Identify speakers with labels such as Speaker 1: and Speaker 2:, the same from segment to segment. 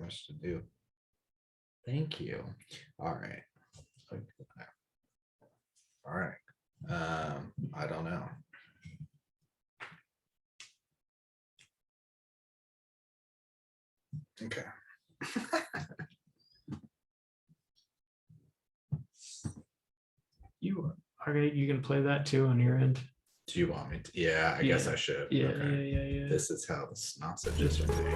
Speaker 1: much to do. Thank you. All right. All right. I don't know. Okay.
Speaker 2: You can play that too on your end.
Speaker 1: Do you want me to? Yeah, I guess I should.
Speaker 2: Yeah,
Speaker 1: Okay.
Speaker 2: yeah.
Speaker 1: This is how the sausages are made.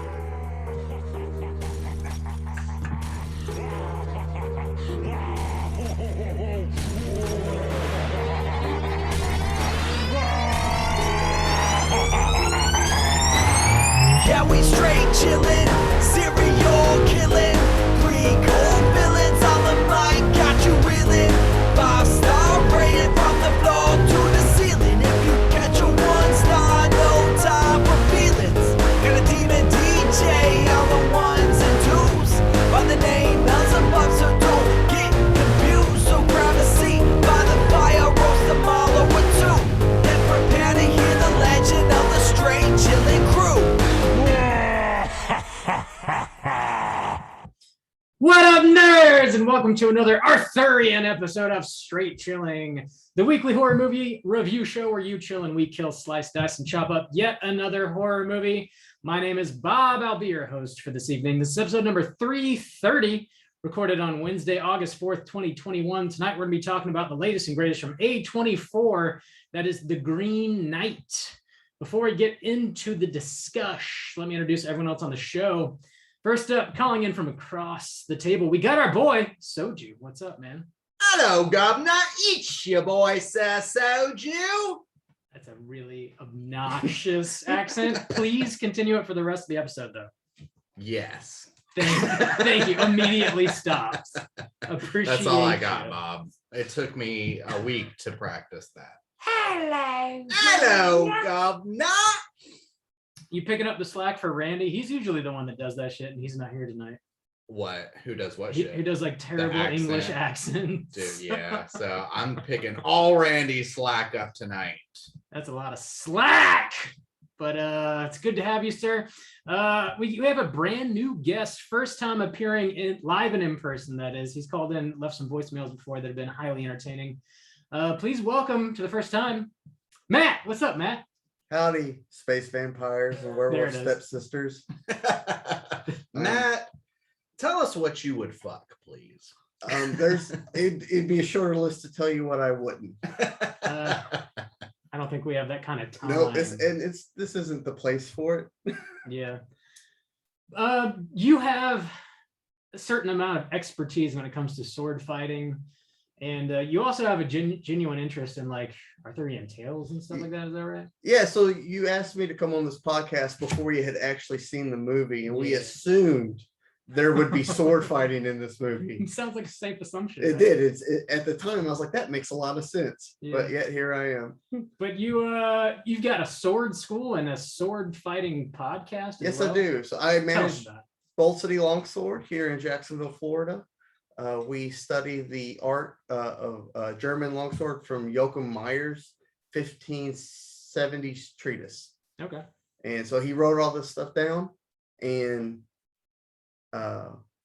Speaker 3: Yeah, we straight chillin', serial killin', pre-cold villains on the mic, got you reelin'. 5-star rated from the floor to the ceiling. If you catch a 1-star, no time for feelings. Got a demon DJ on the 1s and 2s. By the name Beelzebub, so don't get confused. So grab a seat by the fire, roast them all over two. Then prepare to hear the legend of the straight chillin' crew.
Speaker 2: What up, nerds, and welcome to another Arthurian episode of Straight Chilling, the weekly horror movie review show where you chill and we kill, slice, dice, and chop up yet another horror movie. My name is Bob. I'll be your host for this evening. This is episode number 330, recorded on Wednesday, August 4th, 2021. Tonight, we're going to be talking about the latest and greatest from A24, that is The Green Knight. Before we get into the discussion, let me introduce everyone else on the show. First up, calling in from across the table, we got our boy, Soju. What's up, man?
Speaker 1: Hello, Governor. It's your boy, Sir Soju.
Speaker 2: That's a really obnoxious accent. Please continue it for the rest of the episode, though.
Speaker 1: Yes.
Speaker 2: Thank you. Immediately stops. Appreciate
Speaker 1: That's all I got,
Speaker 2: you.
Speaker 1: Bob. It took me a week to practice that.
Speaker 3: Hello.
Speaker 1: Hello, Governor.
Speaker 2: You picking up the slack for Randy? He's usually the one that does that shit, and he's not here tonight.
Speaker 1: What? Who does what
Speaker 2: He
Speaker 1: shit?
Speaker 2: does like terrible
Speaker 1: accent.
Speaker 2: English accents.
Speaker 1: Dude, yeah. So I'm picking all Randy's slack up tonight.
Speaker 2: That's a lot of slack, but it's good to have you, sir. We have a brand new guest, first time appearing live and in person, that is. He's called in, left some voicemails before that have been highly entertaining. Please welcome to the first time, Matt. What's up, Matt?
Speaker 4: Howdy, space vampires and werewolf
Speaker 2: There it is.
Speaker 4: stepsisters.
Speaker 1: Matt, tell us what you would fuck, please.
Speaker 4: It'd be a shorter list to tell you what I wouldn't.
Speaker 2: I don't think we have that kind of time.
Speaker 4: No, this isn't the place for it.
Speaker 2: Yeah. You have a certain amount of expertise when it comes to sword fighting, and you also have a genuine interest in like Arthurian tales and stuff like that. Is that right?
Speaker 4: Yeah, so you asked me to come on this podcast before you had actually seen the movie, and we
Speaker 2: Yeah.
Speaker 4: assumed there would be sword fighting in this movie.
Speaker 2: It sounds like a safe assumption.
Speaker 4: It
Speaker 2: right?
Speaker 4: did. At the time I was like, that makes a lot of sense.
Speaker 2: Yeah.
Speaker 4: But yet here I am.
Speaker 2: But you've got a sword school and a sword fighting podcast.
Speaker 4: Yes,
Speaker 2: as well?
Speaker 4: I do. So I
Speaker 2: Tell us
Speaker 4: manage
Speaker 2: about it.
Speaker 4: Bolt City Longsword here in Jacksonville, Florida. We study the art of German longsword from Joachim Meyer's 1570s treatise.
Speaker 2: Okay.
Speaker 4: And so he wrote all this stuff down, and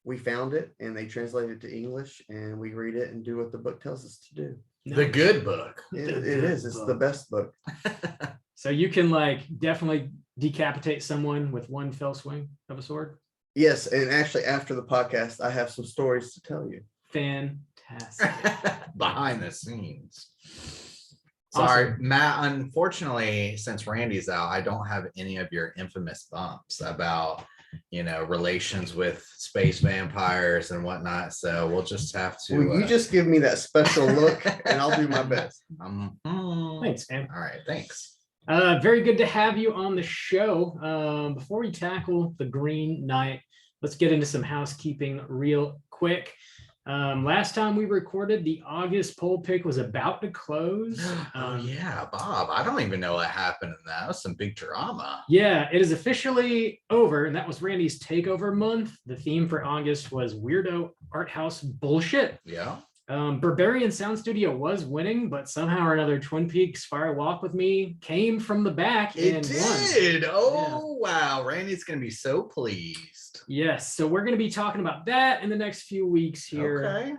Speaker 4: we found it, and they translated it to English, and we read it and do what the book tells us to do.
Speaker 1: The good book.
Speaker 4: It
Speaker 2: The
Speaker 4: is.
Speaker 2: good
Speaker 4: It's
Speaker 2: book.
Speaker 4: the best book.
Speaker 2: So you can like definitely decapitate someone with one fell swing of a sword.
Speaker 4: Yes, and actually after the podcast, I have some stories to tell you.
Speaker 2: Fantastic.
Speaker 1: Behind the scenes.
Speaker 2: Awesome.
Speaker 1: Sorry, Matt. Unfortunately, since Randy's out, I don't have any of your infamous bumps about, relations with space vampires and whatnot. So we'll just have to.
Speaker 4: Well, you just give me that special look, and I'll do my best.
Speaker 2: Thanks, man.
Speaker 1: All right, thanks.
Speaker 2: Very good to have you on the show. Before we tackle The Green Knight, let's get into some housekeeping real quick. Last time we recorded, the August poll pick was about to close.
Speaker 1: Oh yeah, Bob. I don't even know what happened in that. That was some big drama.
Speaker 2: Yeah, it is officially over, and that was Randy's takeover month. The theme for August was weirdo art house bullshit.
Speaker 1: Yeah.
Speaker 2: Barbarian Sound Studio was winning, but somehow or another, Twin Peaks Fire Walk with Me came from the back
Speaker 1: It
Speaker 2: and won.
Speaker 1: did. Oh, wow. Randy's going to be so pleased.
Speaker 2: Yes, so we're going to be talking about that in the next few weeks here.
Speaker 1: Okay.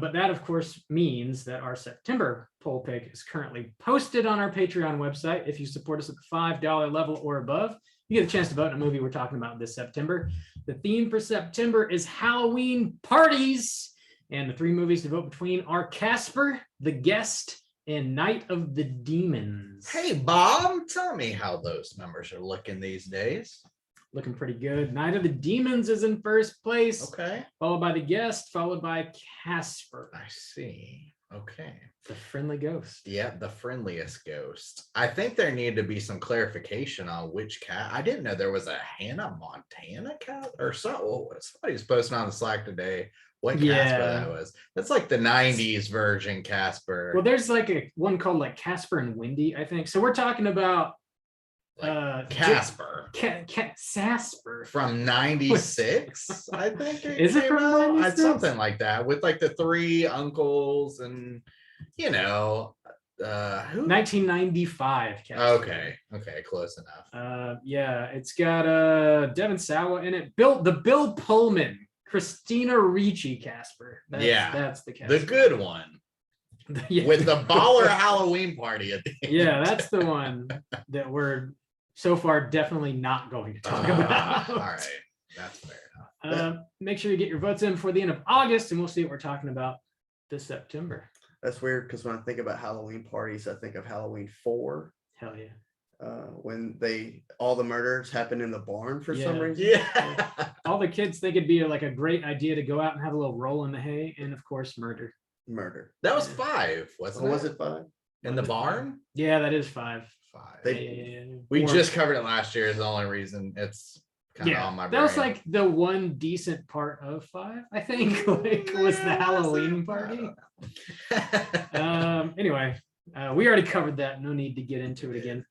Speaker 2: But that, of course, means that our September poll pick is currently posted on our Patreon website. If you support us at the $5 level or above, you get a chance to vote in a movie we're talking about this September. The theme for September is Halloween parties. And the 3 movies to vote between are Casper, The Guest, and Night of the Demons.
Speaker 1: Hey, Bob, tell me how those numbers are looking these days.
Speaker 2: Looking pretty good. Night of the Demons is in first place,
Speaker 1: Okay.
Speaker 2: followed by The Guest, followed by Casper,
Speaker 1: I see. Okay.
Speaker 2: the friendly ghost.
Speaker 1: Yeah, the friendliest ghost. I think there needed to be some clarification on which cat. I didn't know there was a Hannah Montana cat or so. Somebody was posting on the Slack today what Casper
Speaker 2: Yeah.
Speaker 1: that was. That's like the 90s version Casper.
Speaker 2: Well, there's like a one called like Casper and Wendy, I think. So we're talking about
Speaker 1: Casper
Speaker 2: Sasper.
Speaker 1: from 96, I think.
Speaker 2: Is it
Speaker 1: came
Speaker 2: from
Speaker 1: out.
Speaker 2: 96?
Speaker 1: Something like that with like the 3 uncles and who
Speaker 2: 1995. Casper.
Speaker 1: Okay, close enough.
Speaker 2: Yeah, it's got Devin Sawa in it. The Bill Pullman, Christina Ricci Casper. That's the Casper.
Speaker 1: The good one
Speaker 2: Yeah.
Speaker 1: with the baller Halloween party at the end.
Speaker 2: Yeah, that's the one that we're so far definitely not going to talk about.
Speaker 1: All right, that's fair enough.
Speaker 2: Make sure you get your votes in before the end of August, and we'll see what we're talking about this September.
Speaker 4: That's weird because when I think about Halloween parties, I think of Halloween 4.
Speaker 2: Hell yeah.
Speaker 4: When all the murders happen in the barn for some
Speaker 2: Yeah.
Speaker 4: reason.
Speaker 1: Yeah.
Speaker 2: All the kids think it'd be like a great idea to go out and have a little roll in the hay, and of course, murder.
Speaker 4: Murder.
Speaker 1: That was 5,
Speaker 4: Or
Speaker 1: wasn't it?
Speaker 4: was it 5?
Speaker 1: In the barn?
Speaker 2: Yeah, that is 5.
Speaker 1: 5.
Speaker 4: They-
Speaker 1: We
Speaker 2: Or-
Speaker 1: just covered it last year is the only reason it's kind of
Speaker 2: yeah,
Speaker 1: on my brain.
Speaker 2: that was like the one decent part of 5, I think. Like was the
Speaker 1: Yeah,
Speaker 2: Halloween
Speaker 1: I
Speaker 2: party.
Speaker 1: don't know.
Speaker 2: Anyway, we already covered that. No need to get into it again.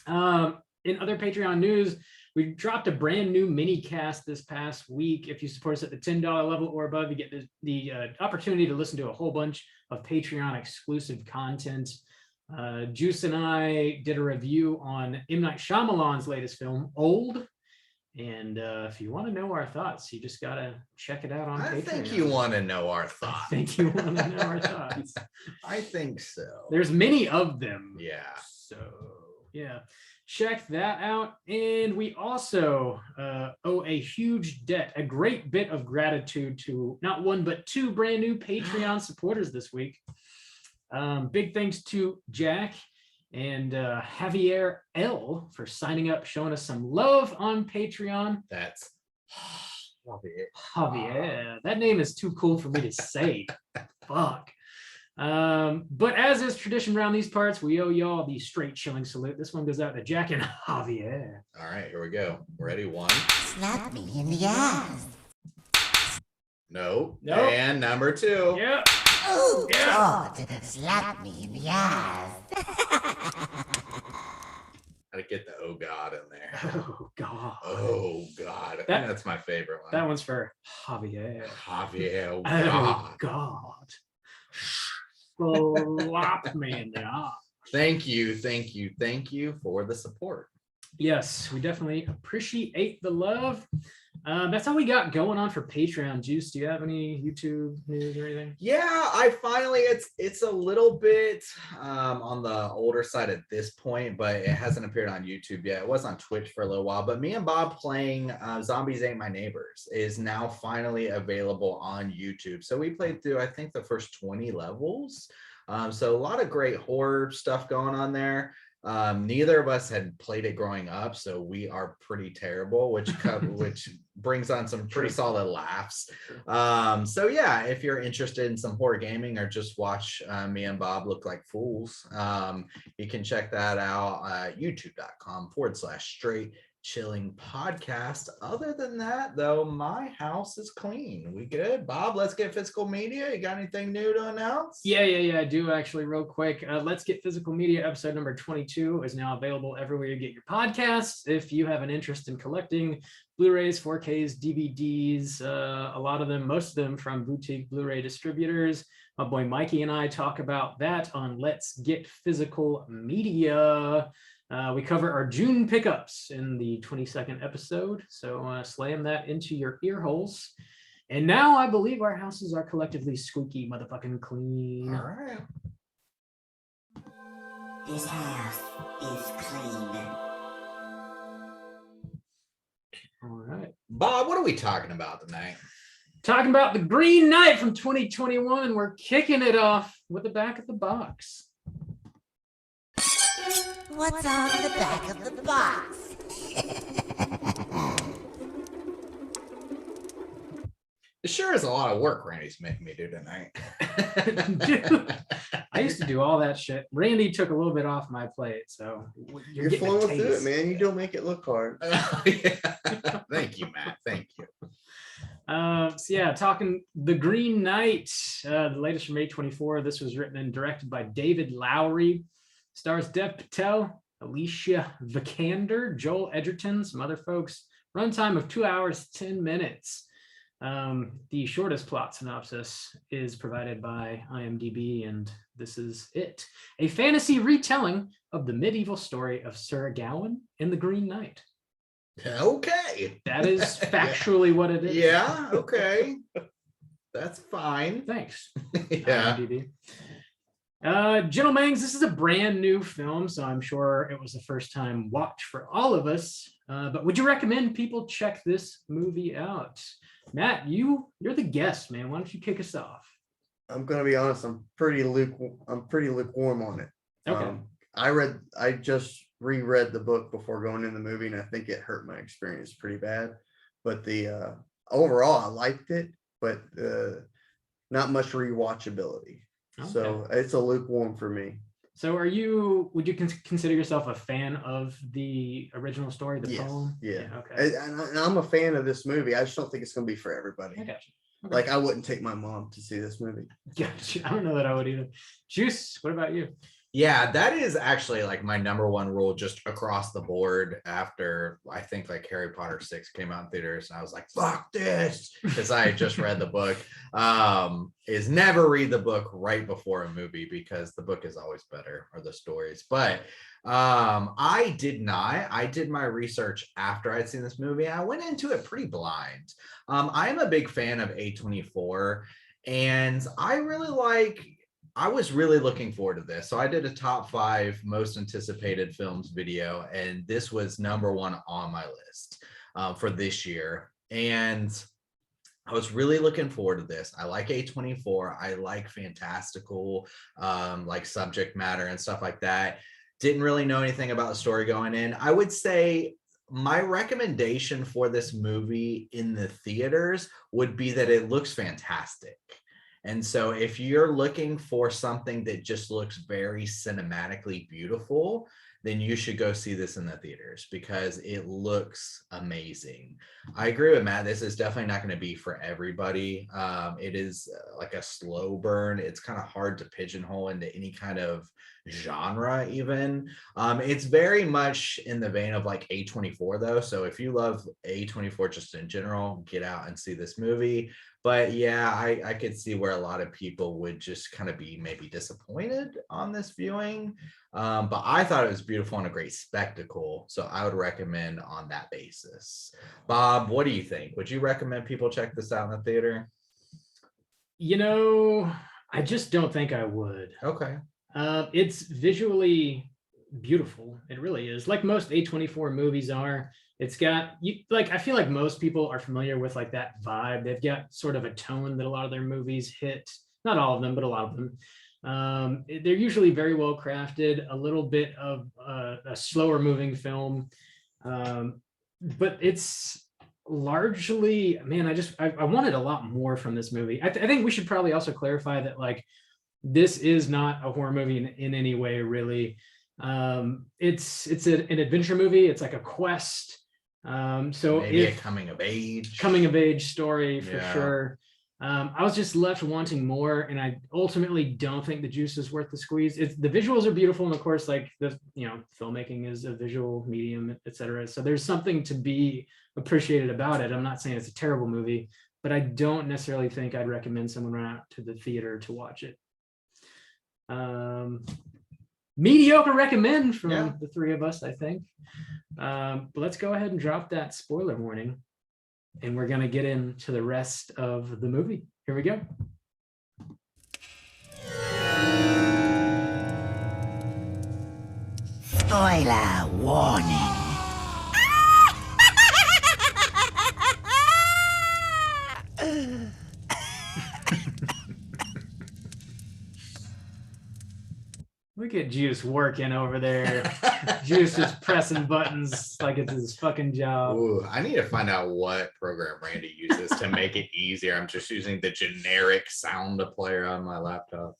Speaker 2: In other Patreon news, we dropped a brand new mini cast this past week. If you support us at the $10 level or above, you get the opportunity to listen to a whole bunch of Patreon exclusive content. Juice and I did a review on M. Night Shyamalan's latest film, Old. And if you want to know our thoughts, you just got to check it out on
Speaker 1: I
Speaker 2: Patreon.
Speaker 1: think you want to know our
Speaker 2: I
Speaker 1: thoughts.
Speaker 2: think you want to know our thoughts.
Speaker 1: I think so.
Speaker 2: There's many of them.
Speaker 1: Yeah.
Speaker 2: So yeah, check that out. And we also owe a huge debt, a great bit of gratitude to not one, but 2 brand new Patreon supporters this week. Big thanks to Jack and Javier L for signing up, showing us some love on Patreon.
Speaker 1: That's
Speaker 2: Javier, that name is too cool for me to say. Fuck. But as is tradition around these parts, we owe y'all the straight chilling salute. This one goes out to Jack and Javier.
Speaker 1: all right. Here we go. Ready? 1.
Speaker 5: Slap me in the ass.
Speaker 1: No.
Speaker 2: Nope.
Speaker 1: And number 2.
Speaker 2: Yeah.
Speaker 5: Oh,
Speaker 2: Yeah.
Speaker 5: God, slap me in the ass.
Speaker 1: Gotta get the oh god in there.
Speaker 2: Oh God.
Speaker 1: Oh god. I think
Speaker 2: That-
Speaker 1: that's my favorite one.
Speaker 2: That one's for Javier.
Speaker 1: Javier. Oh
Speaker 2: Oh
Speaker 1: god.
Speaker 2: God. Slap me in the eye.
Speaker 1: Thank you for the support.
Speaker 2: Yes, we definitely appreciate the love. That's all we got going on for Patreon. Juice, do you have any YouTube news or anything?
Speaker 1: Yeah, I finally it's a little bit on the older side at this point, but it hasn't appeared on YouTube yet. It was on Twitch for a little while, but me and Bob playing Zombies Ain't My Neighbors is now finally available on YouTube. So we played through I think the first 20 levels. So a lot of great horror stuff going on there. Neither of us had played it growing up, so we are pretty terrible, which brings on some pretty solid laughs. So yeah, if you're interested in some horror gaming or just watch me and Bob look like fools, you can check that out at youtube.com/straight Chilling podcast. Other than that, though, my house is clean. We good? Bob, let's get physical media. You got anything new to announce?
Speaker 2: Yeah. I do actually, real quick. Let's Get Physical Media episode number 22 is now available everywhere you get your podcasts. If you have an interest in collecting Blu-rays, 4Ks, DVDs, a lot of them, most of them from boutique Blu-ray distributors. My boy Mikey and I talk about that on Let's Get Physical Media. We cover our June pickups in the 22nd episode, so slam that into your ear holes. And now I believe our houses are collectively squeaky motherfucking clean.
Speaker 1: All right.
Speaker 5: This house is clean.
Speaker 2: All right.
Speaker 1: Bob, what are we talking about tonight?
Speaker 2: Talking about The Green Knight from 2021. We're kicking it off with the back of the box.
Speaker 5: What's on the back of the box?
Speaker 1: It sure is a lot of work Randy's making me do tonight.
Speaker 2: Dude, I used to do all that shit. Randy took a little bit off my plate, so
Speaker 4: You're
Speaker 2: getting a
Speaker 4: flowing through it,
Speaker 2: taste.
Speaker 4: man. You don't make it look hard.
Speaker 1: Yeah. Thank you, Matt. Thank you.
Speaker 2: So yeah, talking The Green Knight, the latest from May 24. This was written and directed by David Lowery. Stars Dev Patel, Alicia Vikander, Joel Edgerton, some other folks. Runtime of 2 hours, 10 minutes. The shortest plot synopsis is provided by IMDb, and this is it. A fantasy retelling of the medieval story of Sir Gawain and the Green Knight.
Speaker 1: Okay.
Speaker 2: That is factually what it is.
Speaker 1: Yeah. Okay. That's fine.
Speaker 2: Thanks.
Speaker 1: Yeah.
Speaker 2: IMDb. Gentlemen, this is a brand new film, so I'm sure it was the first time watch for all of us. But would you recommend people check this movie out? Matt, you're the guest, man. Why don't you kick us off?
Speaker 4: I'm gonna be honest. I'm pretty lukewarm on it.
Speaker 2: Okay.
Speaker 4: I just reread the book before going in the movie, and I think it hurt my experience pretty bad. But the overall, I liked it, but not much rewatchability.
Speaker 2: Okay.
Speaker 4: So it's a lukewarm for me.
Speaker 2: So would you consider yourself a fan of the original story, the
Speaker 4: Yes,
Speaker 2: poem?
Speaker 4: yeah.
Speaker 2: Okay.
Speaker 4: And I'm a fan of this movie. I just don't think it's gonna be for everybody.
Speaker 2: I got you. Okay.
Speaker 4: Like I wouldn't take my mom to see this movie.
Speaker 2: Gotcha. I don't know that I would either. Juice, what about you?
Speaker 1: Yeah, that is actually like my number one rule just across the board after I think like Harry Potter 6 came out in theaters and I was like, fuck this, because I had just read the book, is never read the book right before a movie because the book is always better, or the stories. But I did my research after I'd seen this movie. I went into it pretty blind. I am a big fan of A24, and I was really looking forward to this. So I did a top 5 most anticipated films video, and this was number 1 on my list for this year. And I was really looking forward to this. I like A24. I like fantastical, like subject matter and stuff like that. Didn't really know anything about the story going in. I would say my recommendation for this movie in the theaters would be that it looks fantastic. And so if you're looking for something that just looks very cinematically beautiful, then you should go see this in the theaters because it looks amazing. I agree with Matt. This is definitely not going to be for everybody. It is like a slow burn. It's kind of hard to pigeonhole into any kind of genre even. It's very much in the vein of like A24 though. So if you love A24 just in general, get out and see this movie. But yeah, I could see where a lot of people would just kind of be maybe disappointed on this viewing. But I thought it was beautiful and a great spectacle. So I would recommend on that basis. Bob, what do you think? Would you recommend people check this out in the theater?
Speaker 2: You know, I just don't think I would.
Speaker 1: Okay.
Speaker 2: It's visually beautiful. It really is. Like most A24 movies are. It's got I feel like most people are familiar with like that vibe. They've got sort of a tone that a lot of their movies hit. Not all of them, but a lot of them. They're usually very well crafted, a little bit of a slower moving film. But it's largely, man, I wanted a lot more from this movie. I think we should probably also clarify that like this is not a horror movie in any way, really. It's an adventure movie. It's like a quest. So
Speaker 1: Maybe a
Speaker 2: if
Speaker 1: coming of age.
Speaker 2: story for
Speaker 1: Yeah.
Speaker 2: sure. I was just left wanting more, and I ultimately don't think the juice is worth the squeeze. The visuals are beautiful, and of course, like filmmaking is a visual medium, etc. So there's something to be appreciated about it. I'm not saying it's a terrible movie, but I don't necessarily think I'd recommend someone run out to the theater to watch it. Mediocre recommend from the three of us, I think. But let's go ahead and drop that spoiler warning, and we're going to get into the rest of the movie. Here we go.
Speaker 5: Spoiler warning.
Speaker 2: Look at Juice working over there. Juice is pressing buttons like it's his fucking job.
Speaker 1: Ooh, I need to find out what program Randy uses to make it easier. I'm just using the generic sound player on my laptop.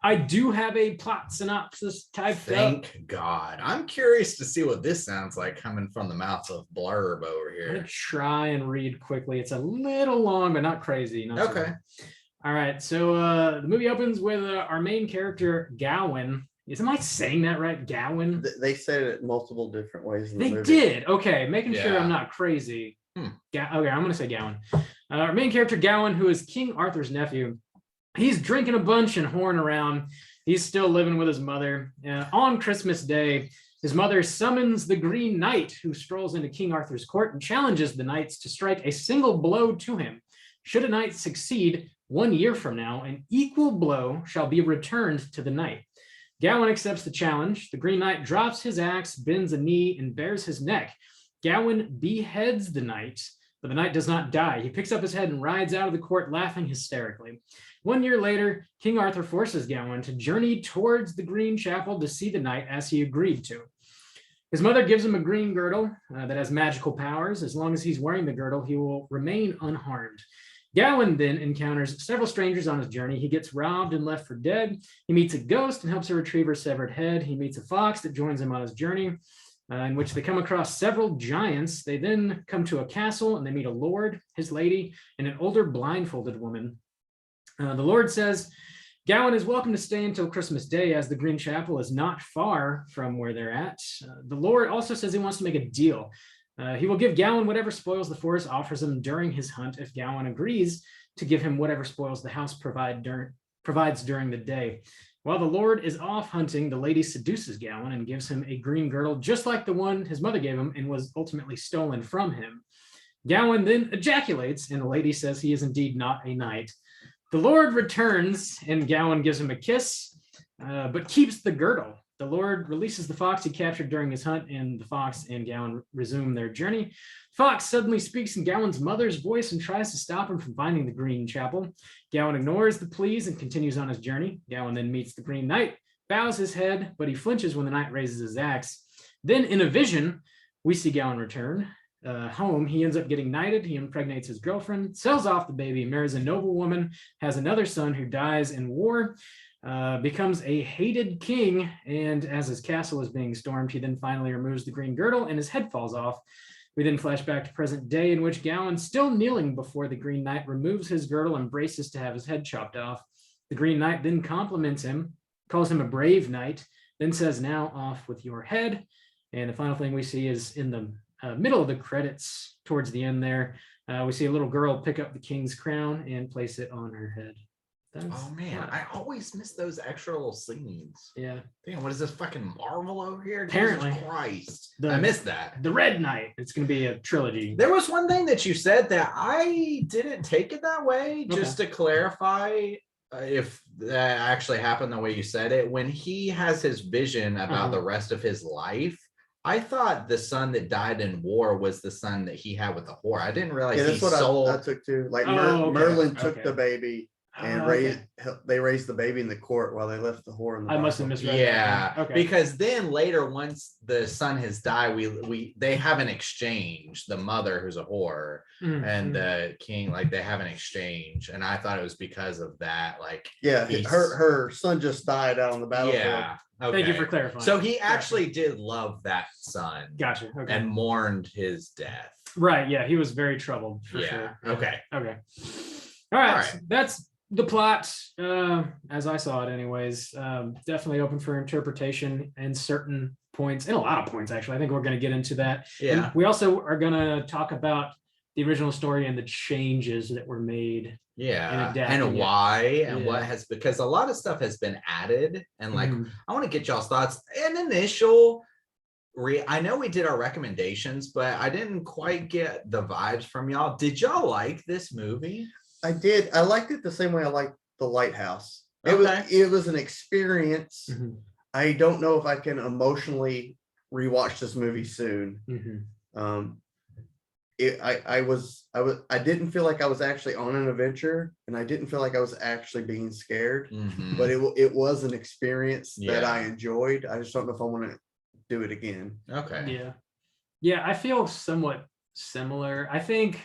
Speaker 2: I do have a plot synopsis typed up.
Speaker 1: Thank God. I'm curious to see what this sounds like coming from the mouth of Blurb over
Speaker 2: I'm gonna
Speaker 1: here.
Speaker 2: try and read quickly. It's a little long, but not crazy. Not so
Speaker 1: Okay.
Speaker 2: long. All right. So the movie opens with our main character, Gowan. Am I saying that right? Gowan?
Speaker 4: They said it multiple different ways in the
Speaker 2: They
Speaker 4: movie.
Speaker 2: did. Okay. Making sure
Speaker 1: Yeah.
Speaker 2: I'm not crazy.
Speaker 1: Hmm.
Speaker 2: Okay. I'm going to say Gowan. Our main character, Gowan, who is King Arthur's nephew. He's drinking a bunch and whoring around. He's still living with his mother. On Christmas Day, his mother summons the Green Knight, who strolls into King Arthur's court and challenges the knights to strike a single blow to him. Should a knight succeed, 1 year from now, an equal blow shall be returned to the knight. Gowan accepts the challenge. The Green Knight drops his axe, bends a knee, and bares his neck. Gowan beheads the knight, but the knight does not die. He picks up his head and rides out of the court, laughing hysterically. 1 year later, King Arthur forces Gowan to journey towards the Green Chapel to see the knight, as he agreed to. His mother gives him a green girdle that has magical powers. As long as he's wearing the girdle, he will remain unharmed. Gowan then encounters several strangers on his journey. He gets robbed and left for dead. He meets a ghost and helps her retrieve her severed head. He meets a fox that joins him on his journey, in which they come across several giants. They then come to a castle and they meet a lord, his lady, and an older blindfolded woman. The Lord says Gowan is welcome to stay until Christmas Day, as the Green Chapel is not far from where they're at. The Lord also says he wants to make a deal. He will give Gowan whatever spoils the forest offers him during his hunt if Gowan agrees to give him whatever spoils the house provides during the day. While the Lord is off hunting, the lady seduces Gowan and gives him a green girdle, just like the one his mother gave him and was ultimately stolen from him. Gowan then ejaculates, and the lady says he is indeed not a knight. The Lord returns, and Gowan gives him a kiss, but keeps the girdle. The Lord releases the fox he captured during his hunt, and the fox and Gowan resume their journey. Fox suddenly speaks in Gowan's mother's voice and tries to stop him from finding the Green Chapel. Gowan ignores the pleas and continues on his journey. Gowan then meets the Green Knight, bows his head, but he flinches when the knight raises his axe. Then, in a vision, we see Gowan return home. He ends up getting knighted. He impregnates his girlfriend, sells off the baby, marries a noble woman, has another son who dies in war, becomes a hated king, and as his castle is being stormed, he then finally removes the green girdle and his head falls off. We then flash back to present day, in which Gowan, still kneeling before the Green Knight, removes his girdle and braces to have his head chopped off. The Green Knight then compliments him, calls him a brave knight, then says, "Now off with your head." And the final thing we see is in the middle of the credits, towards the end there, we see a little girl pick up the king's crown and place it on her head.
Speaker 1: Oh man, I always miss those extra little scenes.
Speaker 2: Yeah.
Speaker 1: Damn, what is this fucking Marvel over here?
Speaker 2: Apparently.
Speaker 1: Jesus Christ.
Speaker 2: The-
Speaker 1: I missed that.
Speaker 2: The Red Knight. It's going to be a trilogy.
Speaker 1: There was one thing that you said that I didn't take it that way. Just to clarify, if that actually happened the way you said it, when he has his vision about the rest of his life, I thought the son that died in war was the son that he had with the whore. I didn't realize
Speaker 4: Yeah,
Speaker 1: he
Speaker 4: that's what
Speaker 1: sold.
Speaker 4: I took too. Like
Speaker 2: Oh, okay,
Speaker 4: Merlin took
Speaker 2: okay.
Speaker 4: the baby and
Speaker 2: Okay.
Speaker 4: they raised the baby in the court while they left the whore in the
Speaker 2: I must have
Speaker 4: Bible.
Speaker 2: misread
Speaker 1: Yeah,
Speaker 2: that. Okay.
Speaker 1: because then later, once the son has died, they have an exchange. The mother, who's a whore,
Speaker 2: Mm,
Speaker 1: and
Speaker 2: mm.
Speaker 1: the king, like they have an exchange, and I thought it was because of that. Like,
Speaker 4: Yeah,
Speaker 1: he's-
Speaker 4: her son just died out on the battlefield.
Speaker 1: yeah. Okay.
Speaker 2: Thank you for clarifying.
Speaker 1: So he
Speaker 2: Gotcha.
Speaker 1: actually did love that son
Speaker 2: Gotcha. Okay.
Speaker 1: and mourned his death.
Speaker 2: Right. Yeah. He was very troubled for
Speaker 1: Yeah,
Speaker 2: sure.
Speaker 1: okay.
Speaker 2: Okay. All right.
Speaker 1: All right.
Speaker 2: That's the plot, as I saw it, anyways. Definitely open for interpretation and certain points, and a lot of points, actually. I think we're going to get into that.
Speaker 1: Yeah.
Speaker 2: And we also are going to talk about the original story and the changes that were made.
Speaker 1: Yeah,
Speaker 2: adapting
Speaker 1: and
Speaker 2: it.
Speaker 1: why and what
Speaker 2: Yeah.
Speaker 1: has, because a lot of stuff has been added, and like
Speaker 2: Mhm.
Speaker 1: I want to get y'all's thoughts. An initial I know we did our recommendations, but I didn't quite get the vibes from y'all. Did y'all like this movie?
Speaker 4: I did. I liked it the same way I liked The Lighthouse.
Speaker 1: Okay.
Speaker 4: It was an experience.
Speaker 2: Mhm.
Speaker 4: I don't know if I can emotionally rewatch this movie soon.
Speaker 2: Mhm.
Speaker 4: I didn't feel like I was actually on an adventure, and I didn't feel like I was actually being scared.
Speaker 1: Mhm.
Speaker 4: But it was an experience that I
Speaker 1: Yeah.
Speaker 4: enjoyed. I just don't know if I want to do it again.
Speaker 1: Okay.
Speaker 2: Yeah. Yeah, I feel somewhat similar. I think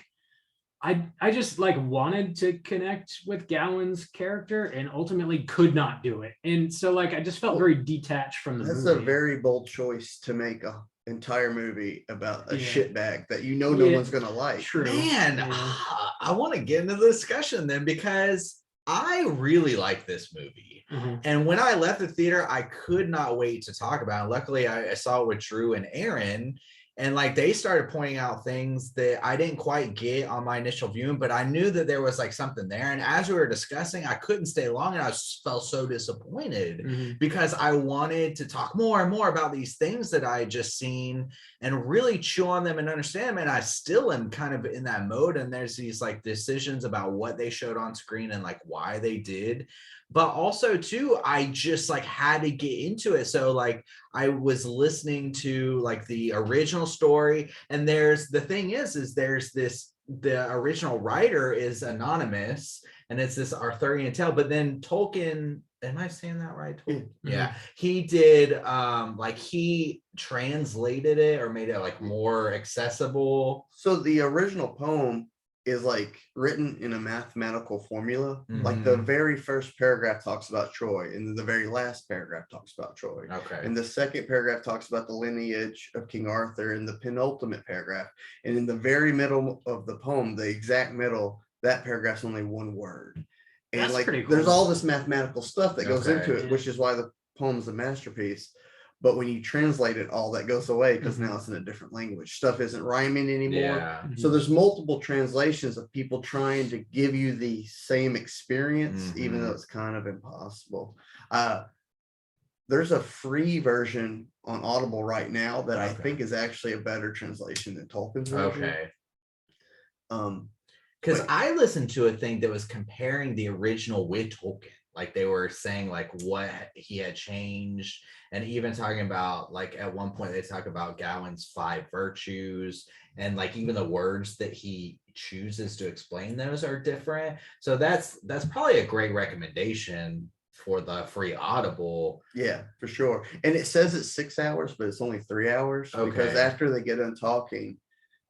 Speaker 2: I just like wanted to connect with Gowan's character and ultimately could not do it. And so like I just felt very detached from the
Speaker 4: That's
Speaker 2: movie.
Speaker 4: a very bold choice to make a entire movie about a
Speaker 2: Yeah.
Speaker 4: shitbag that no
Speaker 2: Yeah.
Speaker 4: one's gonna like.
Speaker 2: True.
Speaker 1: Man,
Speaker 2: Yeah.
Speaker 1: I want to get into the discussion then, because I really like this movie.
Speaker 2: Mhm.
Speaker 1: And when I left the theater, I could not wait to talk about it. Luckily, I saw it with Drew and Aaron, and like they started pointing out things that I didn't quite get on my initial viewing, but I knew that there was like something there. And as we were discussing, I couldn't stay long, and I felt so disappointed
Speaker 2: Mhm.
Speaker 1: because I wanted to talk more and more about these things that I had just seen and really chew on them and understand them. And I still am kind of in that mode. And there's these like decisions about what they showed on screen and like why they did. But also too, I just like had to get into it. So like I was listening to like the original story, and there's the thing is there's this, the original writer is anonymous, and it's this Arthurian tale, but then Tolkien, am I saying that right? Yeah, he did like he translated it or made it like more accessible.
Speaker 4: So the original poem is like written in a mathematical formula. Like the
Speaker 1: Mhm.
Speaker 4: very first paragraph talks about Troy, and then the very last paragraph talks about Troy.
Speaker 1: Okay.
Speaker 4: And the second paragraph talks about the lineage of King Arthur in the penultimate paragraph. And in the very middle of the poem, the exact middle, that paragraph's only one word. And
Speaker 2: That's
Speaker 4: like
Speaker 2: pretty cool.
Speaker 4: there's all this mathematical stuff that goes
Speaker 1: Okay.
Speaker 4: into it, which is why the poem's a masterpiece. But when you translate it, all that goes away because now it's in a different language. Stuff isn't rhyming anymore.
Speaker 1: Yeah.
Speaker 4: So there's multiple translations of people trying to give you the same experience, even though it's kind of impossible. There's a free version on Audible right now that I
Speaker 1: Okay.
Speaker 4: think is actually a better translation than Tolkien's version.
Speaker 1: Okay.
Speaker 4: Um,
Speaker 1: Because
Speaker 4: But-
Speaker 1: I listened to a thing that was comparing the original with Tolkien. Like they were saying like what he had changed, and even talking about like at one point they talk about Gowan's 5 virtues, and like even the words that he chooses to explain those are different. So that's probably a great recommendation for the free Audible.
Speaker 4: yeah, for sure. And it says it's 6 hours, but it's only 3 hours because
Speaker 1: Okay.
Speaker 4: after they get done talking,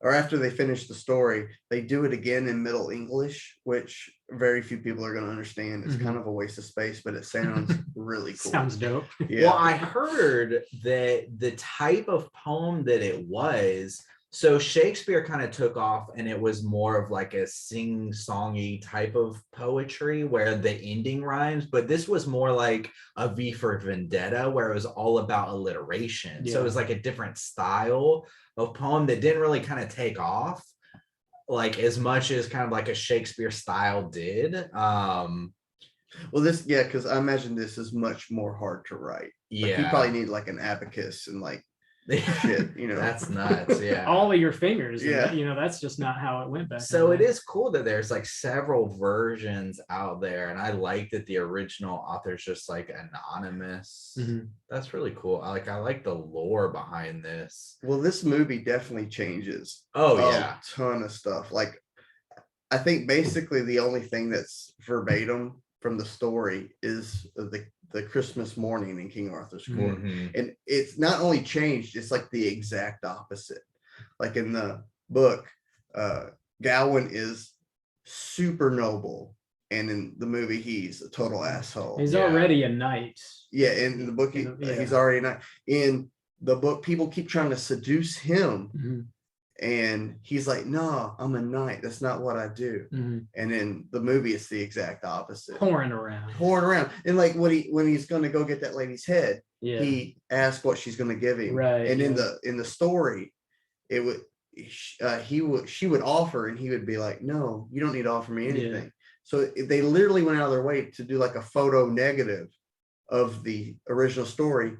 Speaker 4: or after they finish the story, they do it again in Middle English, which very few people are going to understand. It's kind of a waste of space, but it sounds really cool.
Speaker 2: Sounds dope.
Speaker 4: Yeah.
Speaker 1: Well, I heard that the type of poem that it was, so Shakespeare kind of took off and it was more of like a sing-songy type of poetry where the ending rhymes, but this was more like a V for Vendetta where it was all about alliteration. So it was like a different style of poem that didn't really kind of take off like as much as kind of like a Shakespeare style did.
Speaker 4: Well, because I imagine this is much more hard to write. Like,
Speaker 1: Yeah.
Speaker 4: you probably need like an abacus and like shit,
Speaker 1: That's nuts. Yeah.
Speaker 2: All of your fingers. and
Speaker 4: Yeah.
Speaker 2: that, that's just not how it went back.
Speaker 1: So
Speaker 2: then.
Speaker 1: it is cool that there's like several versions out there, and I like that the original author's just like anonymous.
Speaker 2: Mhm.
Speaker 1: That's really cool. I like the lore behind this.
Speaker 4: Well, this movie definitely changes
Speaker 1: Oh
Speaker 4: a
Speaker 1: yeah.
Speaker 4: ton of stuff. Like I think basically the only thing that's verbatim from the story is the Christmas morning in King Arthur's court.
Speaker 1: Mhm.
Speaker 4: And it's not only changed, it's like the exact opposite. Like in the book, Gawain is super noble, and in the movie he's a total asshole.
Speaker 2: He's
Speaker 1: Yeah.
Speaker 2: already a knight.
Speaker 4: Yeah, in the book he's already not. In the book, people keep trying to seduce him,
Speaker 2: Mhm,
Speaker 4: and he's like, "No, I'm a knight. That's not what I do."
Speaker 2: mhm.
Speaker 4: And in the movie, it's the exact opposite.
Speaker 2: Pouring around.
Speaker 4: Pouring around, and like when he's going to go get that lady's head,
Speaker 2: Yeah.
Speaker 4: he asks what she's going to give him.
Speaker 2: Right,
Speaker 4: And
Speaker 2: yeah.
Speaker 4: in the story, it would she would offer, and he would be like, "No, you don't need to offer me anything." So they literally went out of their way to do like a photo negative of the original story,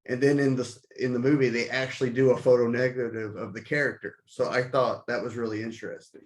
Speaker 4: and then in the movie they actually do a photo negative of the character. So I thought that was really interesting.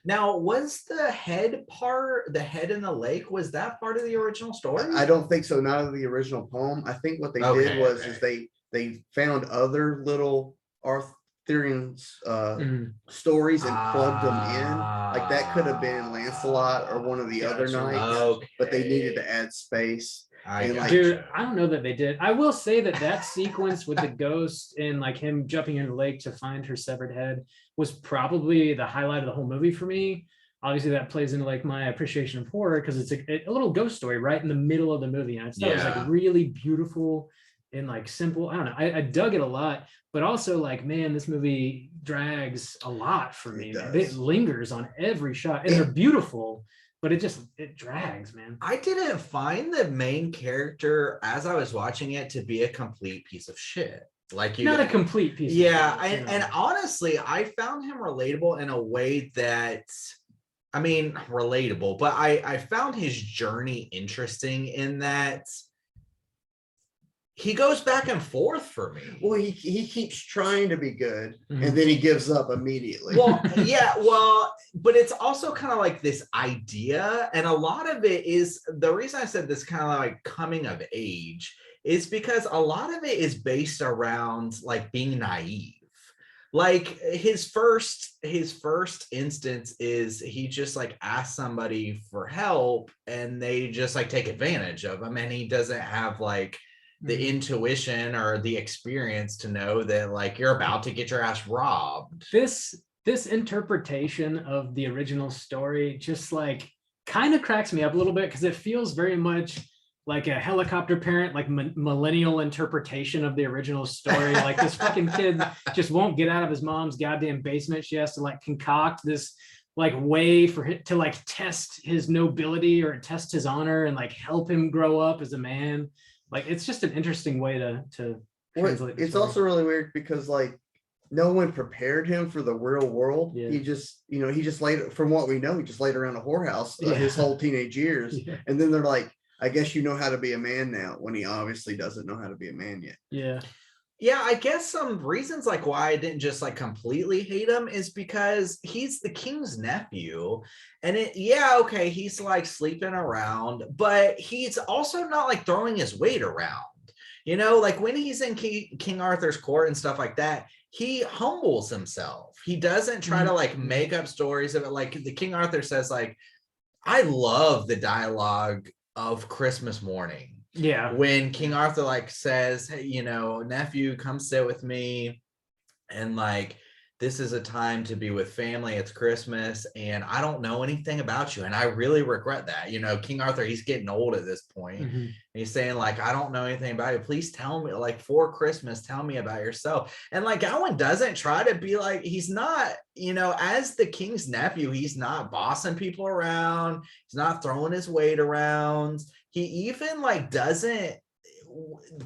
Speaker 1: Now, was the head in the lake, was that part of the original story?
Speaker 4: I don't think so. Not of the original poem. I think what they did was is they found other little Arthurian
Speaker 2: Mhm.
Speaker 4: stories and plugged them in. Like that could have been Lancelot or one of the other
Speaker 2: Gotcha.
Speaker 4: knights, but they needed to add space. And like,
Speaker 2: Dude, I don't know that they did. I will say that sequence with the ghost and like him jumping in the lake to find her severed head was probably the highlight of the whole movie for me. Obviously, that plays into like my appreciation of horror because it's a little ghost story right in the middle of the movie. And I thought it was like really beautiful and like simple. I don't know. I dug it a lot, but also like, man, this movie drags a lot for me. It lingers on every shot, and they're beautiful, but it drags, man.
Speaker 1: I didn't find the main character as I was watching it to be a complete piece of shit. Like
Speaker 2: Not a complete piece.
Speaker 1: Yeah,
Speaker 2: of shit, you know.
Speaker 1: and honestly, I found him relatable in a way that, I mean, relatable, but I found his journey interesting in that he goes back and forth for me.
Speaker 4: well, he keeps trying to be good,
Speaker 2: Mhm.
Speaker 4: and then he gives up immediately.
Speaker 1: Well, yeah, but it's also kind of like this idea, and a lot of it is the reason I said this kind of like coming of age is because a lot of it is based around like being naive. Like his first instance is he just like asks somebody for help and they just like take advantage of him, and he doesn't have like the intuition or the experience to know that like you're about to get your ass robbed.
Speaker 2: This interpretation of the original story just like kind of cracks me up a little bit because it feels very much like a helicopter parent, like millennial interpretation of the original story. Like this fucking kid just won't get out of his mom's goddamn basement. She has to like concoct this like way for him to like test his nobility or test his honor and like help him grow up as a man. Like it's just an interesting way to translate.
Speaker 4: It's also really weird because like no one prepared him for the real world.
Speaker 2: Yeah.
Speaker 4: He just laid, from what we know, he just laid around a whorehouse his whole teenage years.
Speaker 2: Yeah.
Speaker 4: And then they're like, I guess you know how to be a man now, when he obviously doesn't know how to be a man yet.
Speaker 1: Yeah, I guess some reasons like why I didn't just like completely hate him is because he's the king's nephew, and he's like sleeping around, but he's also not like throwing his weight around. You know, like when he's in King Arthur's court and stuff like that, he humbles himself. He doesn't try to like make up stories of it. Like the King Arthur says, like, I love the dialogue of Christmas morning.
Speaker 2: Yeah.
Speaker 1: When King Arthur like says, hey, you know, nephew, come sit with me. And like, this is a time to be with family. It's Christmas. And I don't know anything about you. And I really regret that. You know, King Arthur, he's getting old at this point.
Speaker 2: Mm-hmm.
Speaker 1: And he's saying like, I don't know anything about you. Please tell me, like for Christmas, tell me about yourself. And like Gawain doesn't try to be like, he's not, you know, as the king's nephew, he's not bossing people around. He's not throwing his weight around. He even like doesn't,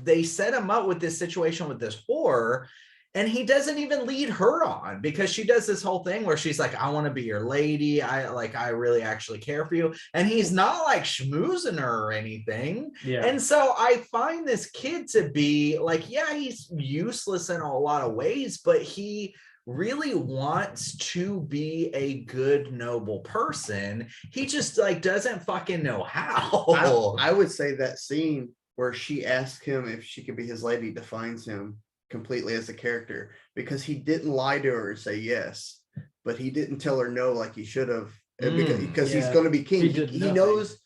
Speaker 1: they set him up with this situation with this whore, and he doesn't even lead her on because she does this whole thing where she's like, I want to be your lady. I really actually care for you. And he's not like schmoozing her or anything.
Speaker 2: Yeah.
Speaker 1: And so I find this kid to be like, yeah, he's useless in a lot of ways, but he really wants to be a good, noble person. He just like doesn't fucking know how.
Speaker 4: I would say that scene where she asked him if she could be his lady defines him completely as a character, because he didn't lie to her and say yes. but he didn't tell her no like he should have,
Speaker 1: Mm,
Speaker 4: because he's
Speaker 2: yeah.
Speaker 4: going to be king.
Speaker 2: He did
Speaker 4: He
Speaker 2: nothing.
Speaker 4: knows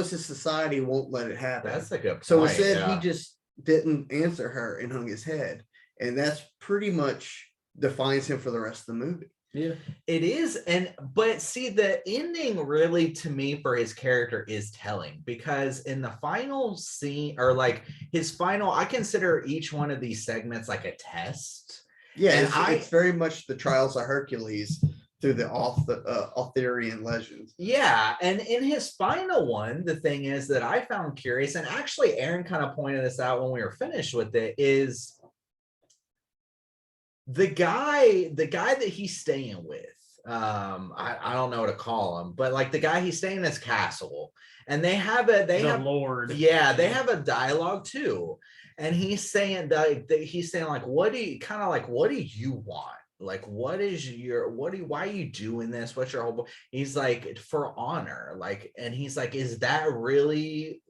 Speaker 4: his society won't let it happen.
Speaker 1: That's a good point.
Speaker 4: So instead,
Speaker 1: yeah.
Speaker 4: he just didn't answer her and hung his head, and that's pretty much defines him for the rest of the movie.
Speaker 2: Yeah.
Speaker 1: It is, but see, the ending really to me for his character is telling, because in the final scene, or like his final, I consider each one of these segments like a test.
Speaker 4: Yeah,
Speaker 1: And
Speaker 4: it's very much the trials of Hercules through the Arthurian legends.
Speaker 1: Yeah, and in his final one, the thing is that I found curious, and actually Aaron kind of pointed this out when we were finished with it, is the guy that he's staying with. I don't know what to call him, but like the guy he's staying in his castle, and they have
Speaker 2: Lord.
Speaker 1: yeah, they have a dialogue too, and he's saying like, what do you want? Like, why are you doing this? What's your whole, he's like, for honor, like, and he's like, is that really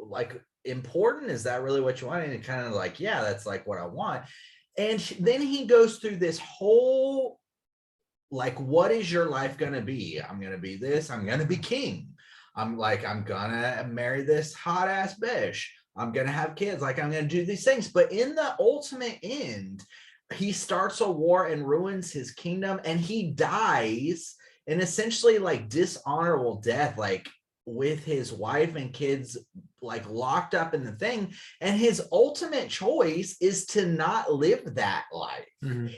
Speaker 1: like important? Is that really what you want? And kind of like, yeah, that's like what I want. And then he goes through this whole, like, what is your life going to be? I'm going to be this. I'm going to be king. I'm going to marry this hot ass bitch. I'm going to have kids. Like, I'm going to do these things. But in the ultimate end, he starts a war and ruins his kingdom, and he dies in essentially like dishonorable death, like with his wife and kids like locked up in the thing. And his ultimate choice is to not live that life,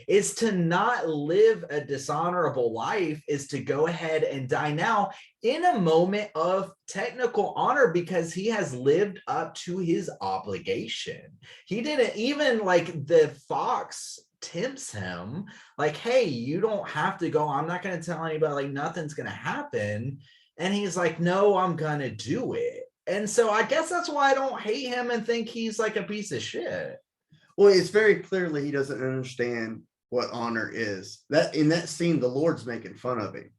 Speaker 1: is to not live a dishonorable life, is to go ahead and die now in a moment of technical honor, because he has lived up to his obligation. He didn't even, like, the fox tempts him like, hey, you don't have to go, I'm not going to tell anybody, like, nothing's going to happen. And he's like, no, I'm going to do it. And so I guess that's why I don't hate him and think he's like a piece of shit.
Speaker 4: Well, it's very clearly he doesn't understand what honor is. That in that scene, the Lord's making fun of him.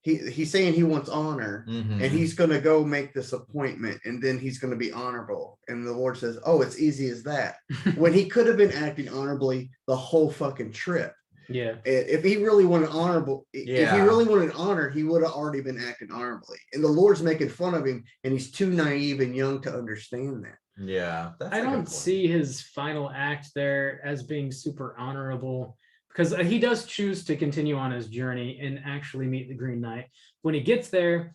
Speaker 4: He's saying he wants honor, and he's going to go make this appointment, and then he's going to be honorable. And the Lord says, oh, it's easy as that. When he could have been acting honorably the whole fucking trip.
Speaker 2: Yeah.
Speaker 4: If he really wanted honorable, if he really wanted honor, he would have already been acting honorably. And the Lord's making fun of him, and he's too naive and young to understand that.
Speaker 1: Yeah.
Speaker 2: I don't see his final act there as being super honorable, because he does choose to continue on his journey and actually meet the Green Knight. When he gets there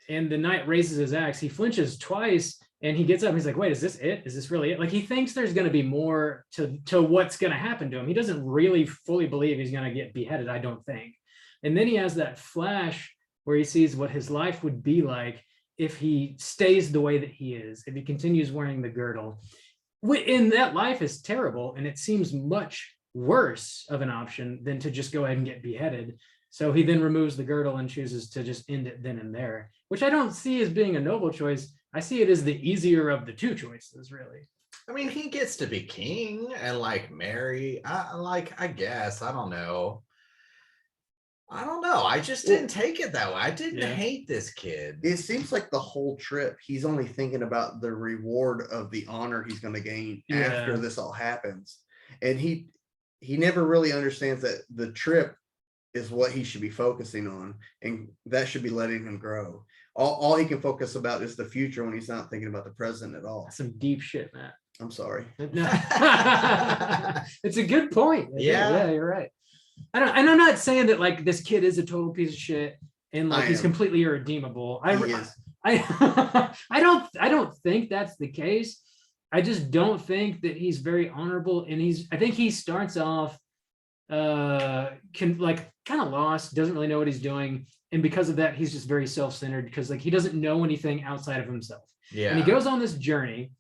Speaker 2: and the knight raises his axe, he flinches twice, and he gets up and he's like, wait, is this it? Is this really it? Like, he thinks there's going to be more to what's going to happen to him. He doesn't really fully believe he's going to get beheaded, I don't think. And then he has that flash where he sees what his life would be like if he stays the way that he is, if he continues wearing the girdle. And that life is terrible, and it seems much worse of an option than to just go ahead and get beheaded. So he then removes the girdle and chooses to just end it then and there, which I don't see as being a noble choice. I see it as the easier of the two choices, really.
Speaker 1: I mean, he gets to be king and like marry. I guess, I don't know. I just didn't take it that way. I didn't hate this kid.
Speaker 4: It seems like the whole trip, he's only thinking about the reward of the honor he's going to gain after this all happens. And he never really understands that the trip is what he should be focusing on, and that should be letting him grow. All he can focus about is the future when he's not thinking about the present at all.
Speaker 2: That's some deep shit, Matt.
Speaker 4: I'm sorry.
Speaker 2: No. It's a good point.
Speaker 1: Yeah,
Speaker 2: you're right. I'm not saying that like this kid is a total piece of shit and like he's completely irredeemable. I don't think that's the case. I just don't think that he's very honorable, and I think he starts off kind of lost, doesn't really know what he's doing, and because of that he's just very self-centered, because like he doesn't know anything outside of himself. And he goes on this journey,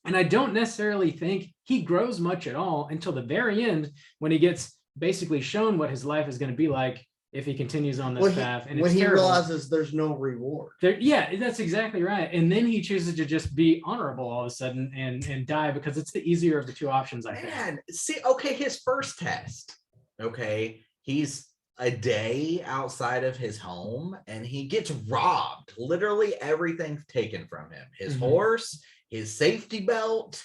Speaker 2: and I don't necessarily think he grows much at all until the very end, when he gets basically shown what his life is going to be like if he continues on this path. And
Speaker 4: when he
Speaker 2: terrible.
Speaker 4: realizes there's no reward.
Speaker 2: That's exactly right. And then he chooses to just be honorable all of a sudden and die, because it's the easier of the two options, I think.
Speaker 1: Man, see, okay, his first test, okay, he's a day outside of his home and he gets robbed. Literally everything's taken from him. His horse, his safety belt,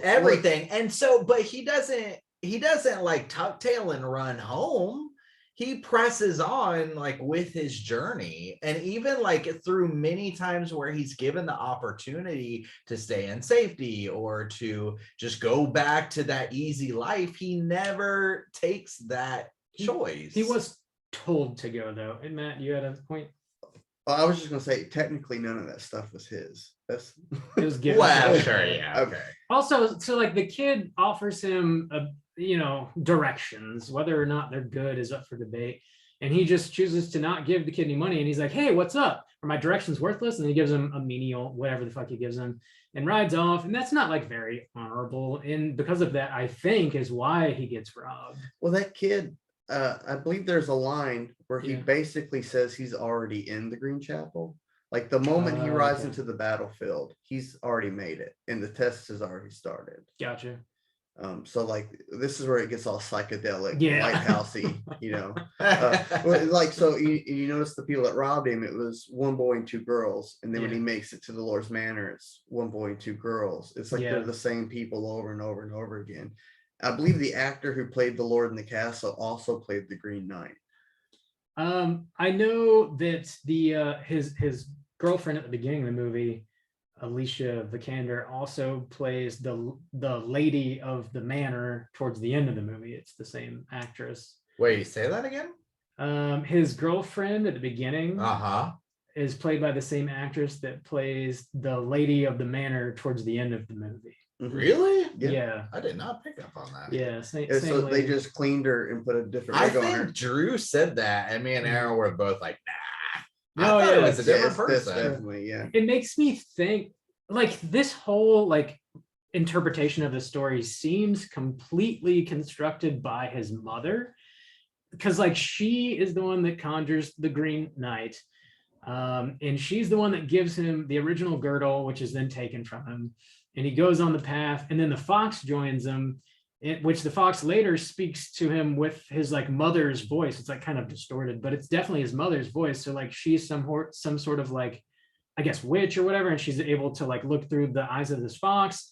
Speaker 1: everything. And so, but he doesn't like tuck tail and run home. he presses on like with his journey, and even like through many times where he's given the opportunity to stay in safety or to just go back to that easy life, he never takes that choice.
Speaker 2: He was told to go though. And Matt, you had a point.
Speaker 4: I was just gonna say, technically, none of that stuff was his. That's
Speaker 2: It was given.
Speaker 1: Well, sure, yeah, okay.
Speaker 2: Also, so like the kid offers him directions, whether or not they're good is up for debate. And he just chooses to not give the kid any money. And he's like, hey, what's up? Are my directions worthless? And he gives him a menial, whatever the fuck he gives him, and rides off. And that's not like very honorable. And because of that, I think is why he gets robbed.
Speaker 4: Well, that kid, I believe there's a line where he
Speaker 2: Yeah.
Speaker 4: basically says he's already in the Green Chapel. Like the moment he
Speaker 2: Oh,
Speaker 4: rides
Speaker 2: okay.
Speaker 4: into the battlefield, he's already made it, and the test has already started.
Speaker 2: Gotcha.
Speaker 4: So like this is where it gets all psychedelic,
Speaker 2: Yeah.
Speaker 4: lighthousey, Well, like so you notice the people that robbed him, it was one boy and two girls, and then when
Speaker 2: Yeah.
Speaker 4: he makes it to the Lord's Manor, it's one boy and two girls. It's like
Speaker 2: Yeah.
Speaker 4: they're the same people over and over and over again. I believe the actor who played the Lord in the Castle also played the Green Knight.
Speaker 2: I know that the his girlfriend at the beginning of the movie, Alicia Vikander, also plays the lady of the manor towards the end of the movie. It's the same actress.
Speaker 1: Wait, say that again?
Speaker 2: His girlfriend at the beginning
Speaker 1: Uh-huh.
Speaker 2: is played by the same actress that plays the lady of the manor towards the end of the movie.
Speaker 4: Mhm.
Speaker 1: Really?
Speaker 2: Yeah,
Speaker 1: I did not pick up on that.
Speaker 2: yeah. Same,
Speaker 4: Yeah,
Speaker 2: same
Speaker 4: so they
Speaker 2: lady.
Speaker 4: just cleaned her and put a different
Speaker 1: I
Speaker 4: wig on her.
Speaker 1: think Drew said that, and me and Aaron were both like, nah.
Speaker 2: No,
Speaker 1: I thought it
Speaker 2: yeah,
Speaker 1: was a different
Speaker 4: that's
Speaker 1: person.
Speaker 4: definitely, yeah.
Speaker 2: It makes me think like this whole like interpretation of the story seems completely constructed by his mother, because like she is the one that conjures the Green Knight, and she's the one that gives him the original girdle, which is then taken from him, and he goes on the path, and then the fox joins him, which the fox later speaks to him with his like mother's voice. It's like kind of distorted, but it's definitely his mother's voice. So like she's some sort of like, I guess, witch or whatever, and she's able to like look through the eyes of this fox.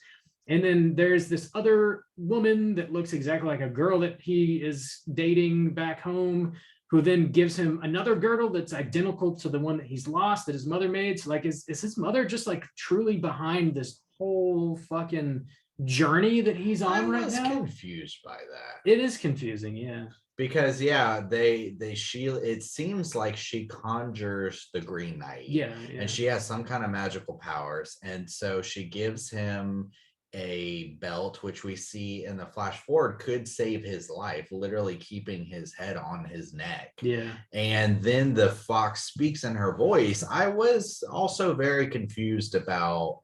Speaker 2: And then there's this other woman that looks exactly like a girl that he is dating back home, who then gives him another girdle that's identical to the one that he's lost that his mother made. So like, is his mother just like truly behind this whole fucking journey that he's
Speaker 1: I
Speaker 2: on right
Speaker 1: was
Speaker 2: now?
Speaker 1: confused by that.
Speaker 2: It is confusing, yeah.
Speaker 1: Because it seems like she conjures the Green Knight.
Speaker 2: Yeah,
Speaker 1: And she has some kind of magical powers. And so she gives him a belt, which we see in the flash forward could save his life, literally keeping his head on his neck.
Speaker 2: yeah.
Speaker 1: And then the fox speaks in her voice. I was also very confused about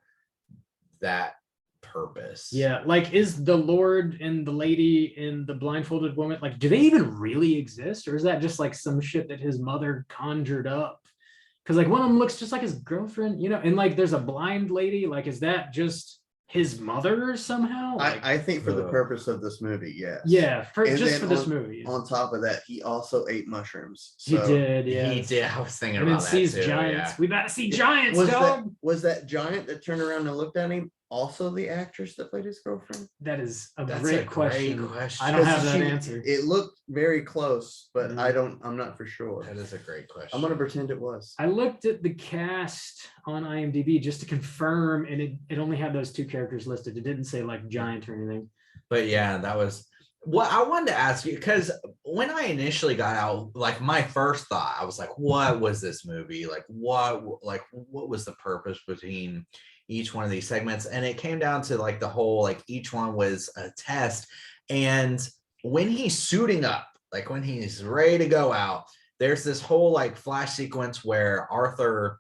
Speaker 1: that purpose.
Speaker 2: Yeah, like is the Lord and the lady and the blindfolded woman, like, do they even really exist? Or is that just like some shit that his mother conjured up? Because like one of them looks just like his girlfriend, and like there's a blind lady, like is that just his mother somehow? Like,
Speaker 4: I think for the
Speaker 1: Ugh.
Speaker 4: purpose of this movie, yes.
Speaker 2: yeah,
Speaker 4: And
Speaker 2: just
Speaker 4: then
Speaker 2: for this
Speaker 4: on-
Speaker 2: movie. Yeah.
Speaker 4: On top of that, he also ate mushrooms.
Speaker 2: He
Speaker 4: So
Speaker 2: did, yeah.
Speaker 1: He did. I was thinking
Speaker 2: And then
Speaker 1: about that
Speaker 2: sees
Speaker 1: too.
Speaker 2: giants.
Speaker 1: Yeah.
Speaker 2: We gotta see giants,
Speaker 4: was
Speaker 2: dog.
Speaker 4: that giant that turned around and looked at him also the actress that played his girlfriend?
Speaker 2: That is a
Speaker 1: That's
Speaker 2: great
Speaker 1: a
Speaker 2: question.
Speaker 1: great question.
Speaker 2: I don't have
Speaker 4: Because
Speaker 2: that
Speaker 4: she-
Speaker 2: answer.
Speaker 4: It looked very close, but
Speaker 2: Mhm.
Speaker 4: I'm not for sure.
Speaker 1: That is a great question.
Speaker 4: I'm gonna pretend it was.
Speaker 2: I looked at the cast on IMDb just to confirm, and it only had those two characters listed. It didn't say like giant or anything.
Speaker 1: But yeah, that was what I wanted to ask you, because when I initially got out, like my first thought, I was like, what was this movie? Like what was the purpose between each one of these segments? And it came down to like the whole, like each one was a test. And when he's suiting up, like when he's ready to go out, there's this whole like flash sequence where Arthur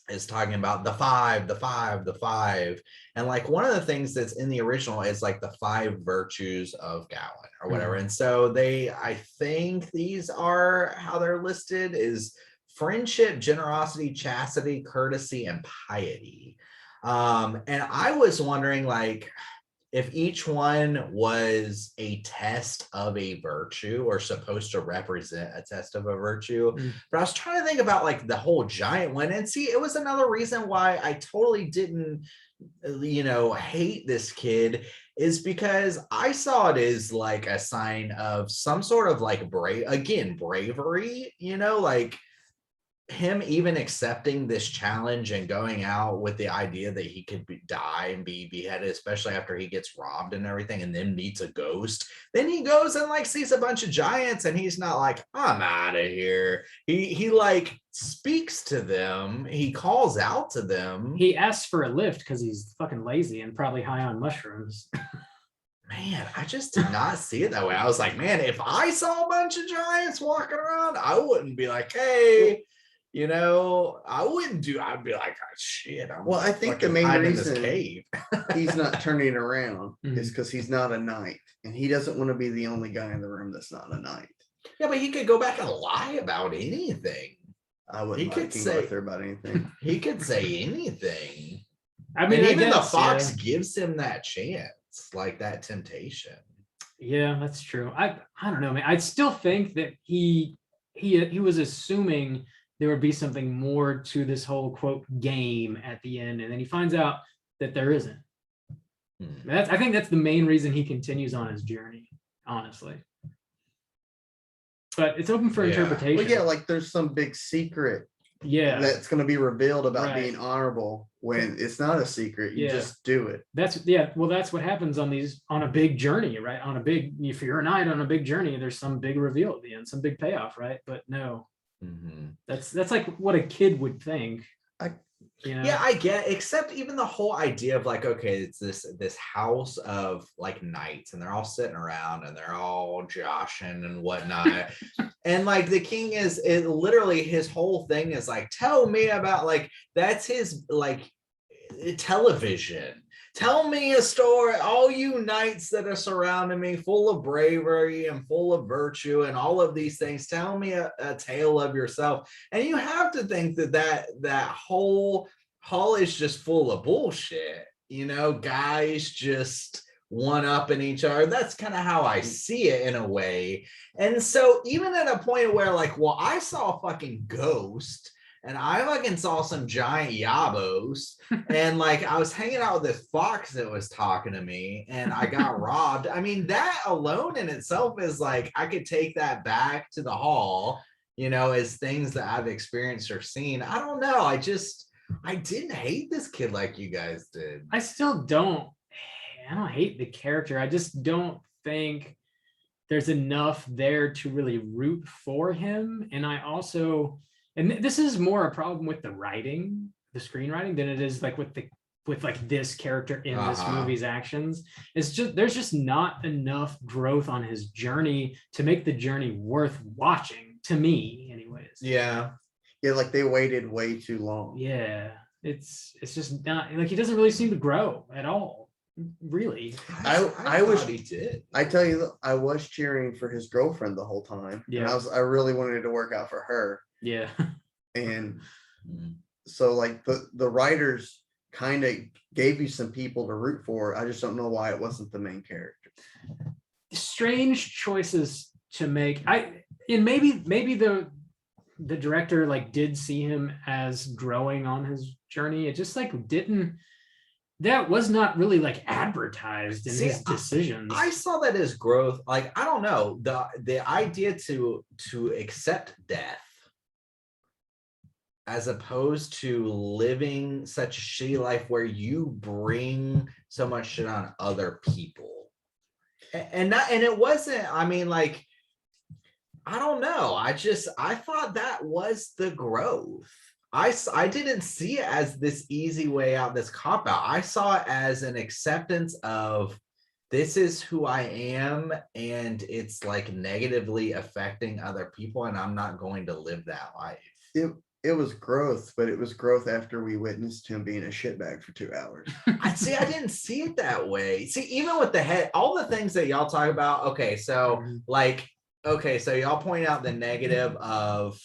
Speaker 1: is talking about the five. And like one of the things that's in the original is like the 5 virtues of Gawain or whatever. And so I think these are how they're listed is friendship, generosity, chastity, courtesy, and piety. And I was wondering like if each one was a test of a virtue or supposed to represent a test of a virtue. But I was trying to think about like the whole giant one, and see, it was another reason why I totally didn't hate this kid is because I saw it as like a sign of some sort of like bravery, like him even accepting this challenge and going out with the idea that he could die and be beheaded, especially after he gets robbed and everything, and then meets a ghost. Then he goes and like sees a bunch of giants, and he's not like, I'm out of here. He like speaks to them. He calls out to them.
Speaker 2: He asks for a lift because he's fucking lazy and probably high on mushrooms.
Speaker 1: Man, I just did not see it that way. I was like, man, if I saw a bunch of giants walking around, I wouldn't be like, hey. I wouldn't I'd be like, oh, shit.
Speaker 4: I think the main reason
Speaker 1: cave.
Speaker 4: he's not turning around
Speaker 2: Mhm.
Speaker 4: is because he's not a knight, and he doesn't want to be the only guy in the room that's not a knight.
Speaker 1: Yeah, but he could go back and lie about anything.
Speaker 4: I wouldn't
Speaker 1: He
Speaker 4: like
Speaker 1: could
Speaker 4: King
Speaker 1: say-
Speaker 4: Arthur about anything.
Speaker 1: He could say anything.
Speaker 2: I mean,
Speaker 1: And
Speaker 2: I
Speaker 1: even
Speaker 2: guess,
Speaker 1: the fox
Speaker 2: yeah.
Speaker 1: gives him that chance, like that temptation.
Speaker 2: Yeah, that's true. I don't know, man. I still think that he was assuming there would be something more to this whole quote game at the end, and then he finds out that there isn't.
Speaker 1: Hmm.
Speaker 2: I think that's the main reason he continues on his journey, honestly. But it's open for
Speaker 1: Yeah.
Speaker 2: interpretation.
Speaker 4: Well, yeah, like there's some big secret
Speaker 2: yeah.
Speaker 4: that's going to be revealed about
Speaker 2: Right.
Speaker 4: being honorable when it's not a secret. You
Speaker 2: Yeah.
Speaker 4: just do it.
Speaker 2: That's what happens on a big journey, right? If you're a knight on a big journey, there's some big reveal at the end, some big payoff, right? But no,
Speaker 1: Mhm.
Speaker 2: that's like what a kid would think.
Speaker 1: Yeah, I get, except even the whole idea of like, okay, it's this house of like knights, and they're all sitting around and they're all joshing and whatnot. And like the king is literally his whole thing is like, tell me about, like, that's his like television. Tell me a story, all you knights that are surrounding me, full of bravery and full of virtue and all of these things. Tell me a tale of yourself. And you have to think that whole hall is just full of bullshit. Guys just one-upping each other. That's kind of how I see it in a way. And so even at a point where like, well, I saw a fucking ghost, and I fucking saw some giant yabos, and like I was hanging out with this fox that was talking to me, and I got robbed. I mean, that alone in itself is like, I could take that back to the hall, as things that I've experienced or seen. I don't know. I didn't hate this kid like you guys did.
Speaker 2: I still don't. I don't hate the character. I just don't think there's enough there to really root for him. And I also, and this is more a problem with the writing, the screenwriting, than it is like with this character in this movie's actions. It's just, there's just not enough growth on his journey to make the journey worth watching, to me anyways.
Speaker 1: Yeah.
Speaker 4: Yeah, like they waited way too long.
Speaker 2: Yeah, it's just not like he doesn't really seem to grow at all, really.
Speaker 4: I
Speaker 1: thought he did.
Speaker 4: I tell you, I was cheering for his girlfriend the whole time.
Speaker 2: Yeah.
Speaker 4: And I really wanted to work out for her.
Speaker 2: Yeah.
Speaker 4: And
Speaker 1: Mm.
Speaker 4: so like the writers kind of gave you some people to root for. I just don't know why it wasn't the main character.
Speaker 2: Strange choices to make. Maybe the director like did see him as growing on his journey. It just like that was not really like advertised in his decisions.
Speaker 1: I saw that as growth. Like, I don't know, the idea to accept death as opposed to living such a shitty life where you bring so much shit on other people. And it wasn't, I mean, like, I don't know. I thought that was the growth. I didn't see it as this easy way out, this cop out. I saw it as an acceptance of, this is who I am, and it's like negatively affecting other people, and I'm not going to live that life.
Speaker 4: It was growth, but it was growth after we witnessed him being a shitbag for 2 hours.
Speaker 1: I didn't see it that way. See, even with the head, all the things that y'all talk about. Okay, so so y'all point out the negative of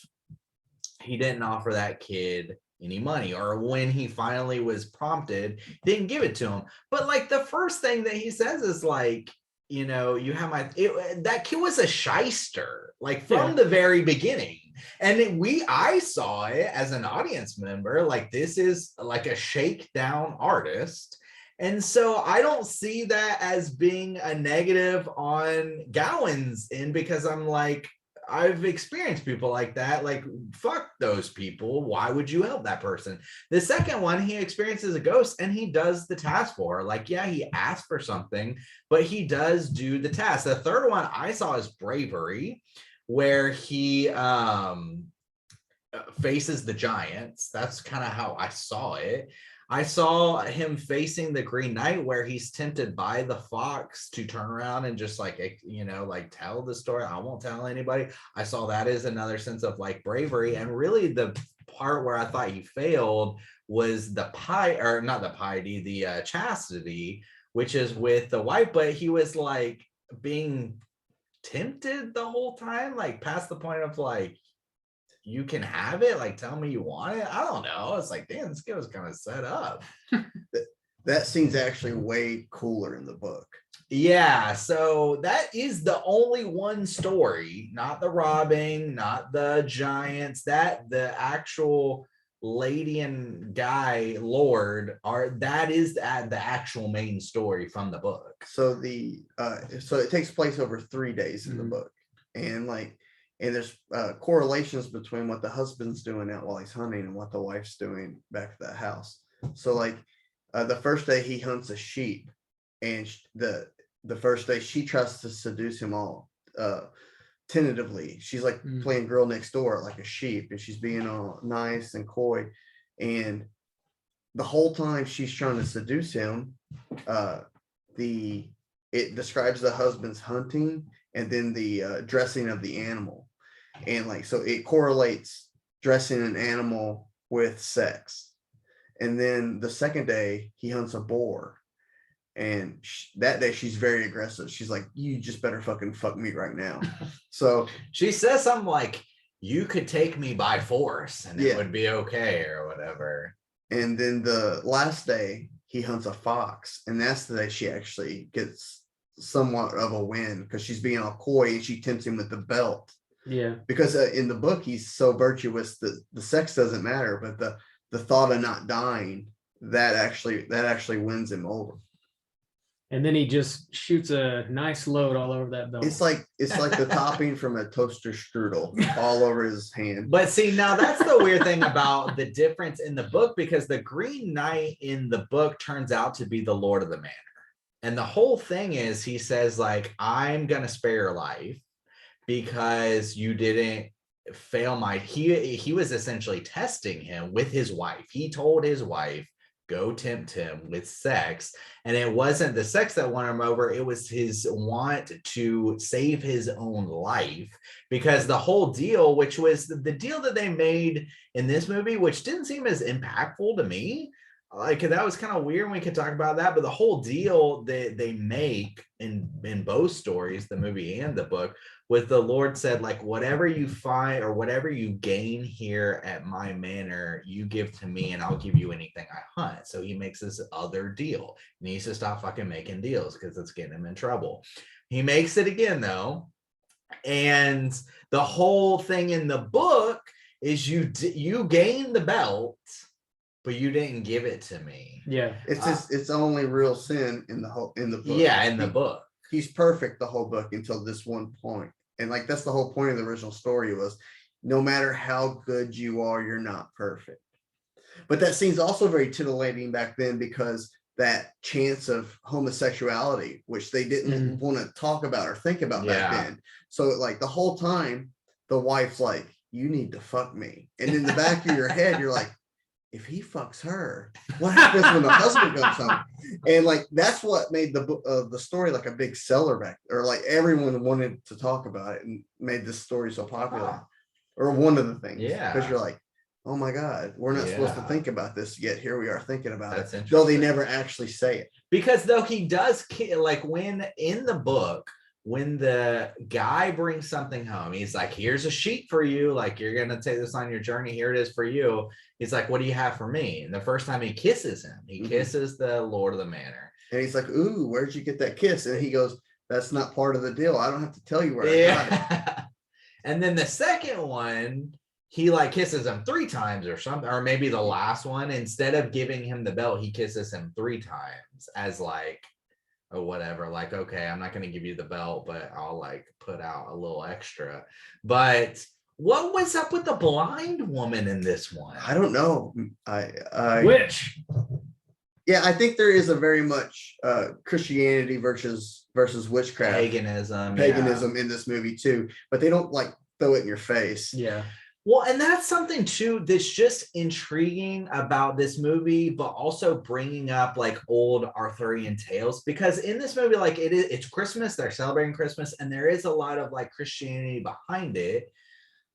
Speaker 1: he didn't offer that kid any money, or when he finally was prompted, didn't give it to him. But like the first thing that he says is like, you have that kid was a shyster, like from the very beginning. And I saw it as an audience member, like this is like a shakedown artist. And so I don't see that as being a negative on Gowan's end, because I'm like, I've experienced people like that. Like, fuck those people. Why would you help that person? The second one, he experiences a ghost and he does the task for her. Like, yeah, he asked for something, but he does do the task. The third one I saw is Bravery, where he faces the giants. That's kind of how I saw it. I saw him facing the Green Knight, where he's tempted by the fox to turn around and just like, you know, like tell the story. I won't tell anybody. I saw that as another sense of like bravery. And really the part where I thought he failed was the chastity, which is with the wife, but he was like being tempted the whole time, like past the point of like, you can have it, like tell me you want it. I don't know. It's like, damn, this guy was kind of set up.
Speaker 4: That scene's actually way cooler in the book.
Speaker 1: Yeah, so that is the only one story, not the robbing, not the giants, that the actual lady and guy lord that is the actual main story from the book.
Speaker 4: So so it takes place over 3 days in the book, and there's correlations between what the husband's doing out while he's hunting and what the wife's doing back at that house. So like the first day he hunts a sheep, and the first day she tries to seduce him all tentatively. She's like playing girl next door like a sheep, and she's being all nice and coy, and the whole time she's trying to seduce him, it describes the husband's hunting and then the dressing of the animal. And like, so it correlates dressing an animal with sex. And then the second day he hunts a boar, and that day she's very aggressive. She's like, you just better fucking fuck me right now. So
Speaker 1: she says something like, you could take me by force and it would be okay or whatever.
Speaker 4: And then the last day he hunts a fox, and that's the day she actually gets somewhat of a win, because she's being all coy and she tempts him with the belt.
Speaker 2: Yeah,
Speaker 4: because in the book he's so virtuous that the sex doesn't matter, but the thought of not dying, that actually wins him over.
Speaker 2: And then he just shoots a nice load all over that belt.
Speaker 4: It's like the topping from a toaster strudel all over his hand.
Speaker 1: But see, now that's the weird thing about the difference in the book, because the Green Knight in the book turns out to be the Lord of the Manor. And the whole thing is, he says like, I'm gonna spare your life because you didn't fail he was essentially testing him with his wife. He told his wife, go tempt him with sex, and it wasn't the sex that won him over, it was his want to save his own life. Because the whole deal, which was the deal that they made in this movie, which didn't seem as impactful to me, like that was kind of weird, we could talk about that, but the whole deal that they make in both stories, the movie and the book, with the Lord said, like, whatever you find or whatever you gain here at my manor, you give to me and I'll give you anything I hunt. So he makes this other deal. He needs to stop fucking making deals because it's getting him in trouble. He makes it again though. And the whole thing in the book is you gain the belt, but you didn't give it to me.
Speaker 2: Yeah.
Speaker 4: It's only real sin in the book.
Speaker 1: Yeah, in the book.
Speaker 4: He's perfect the whole book until this one point. And like, that's the whole point of the original story, was no matter how good you are, you're not perfect. But that scene's also very titillating back then, because that chance of homosexuality, which they didn't want to talk about or think about back then. So like the whole time the wife's like, you need to fuck me. And in the back of your head, you're like, if he fucks her, what happens when the husband comes home? And like, that's what made the story like a big seller back, or like everyone wanted to talk about it and made this story so popular. Or one of the things. Yeah. Because you're like, oh my God, we're not supposed to think about this yet. Here we are thinking about it. Though they never actually say it.
Speaker 1: Because though he does, like when in the book, when the guy brings something home, he's like, here's a sheet for you. Like, you're going to take this on your journey. Here it is for you. He's like, what do you have for me? And the first time he kisses him, he kisses the Lord of the Manor.
Speaker 4: And he's like, ooh, where'd you get that kiss? And he goes, that's not part of the deal. I don't have to tell you where I got it.
Speaker 1: And then the second second one, he like kisses him 3 times or something, or maybe the last one, instead of giving him the belt, he kisses him 3 times as like, or whatever, like, okay, I'm not going to give you the belt, but I'll like put out a little extra. But what was up with the blind woman in this one?
Speaker 4: I don't know.
Speaker 2: Which?
Speaker 4: Yeah, I think there is a very much Christianity versus witchcraft,
Speaker 1: paganism
Speaker 4: in this movie too, but they don't like throw it in your face.
Speaker 2: Yeah.
Speaker 1: Well, and that's something too that's just intriguing about this movie, but also bringing up like old Arthurian tales, because in this movie, like it's Christmas, they're celebrating Christmas, and there is a lot of like Christianity behind it.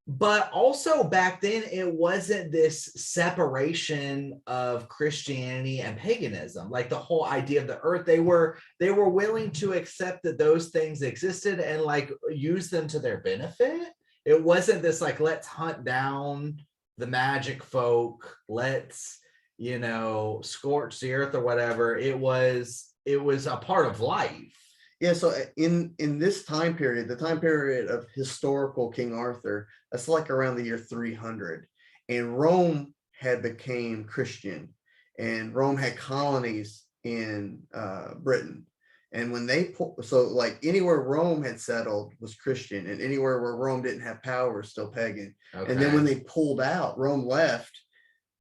Speaker 1: But also back then, it wasn't this separation of Christianity and paganism, like the whole idea of the earth. They were willing to accept that those things existed and like use them to their benefit. It wasn't this like, let's hunt down the magic folk, let's, scorch the earth or whatever. It was a part of life.
Speaker 4: Yeah, so in this time period, the time period of historical King Arthur, that's like around the year 300, and Rome had became Christian, and Rome had colonies in Britain. And when they so like anywhere Rome had settled was Christian, and anywhere where Rome didn't have power was still pagan. Okay. And then when they pulled out, Rome left,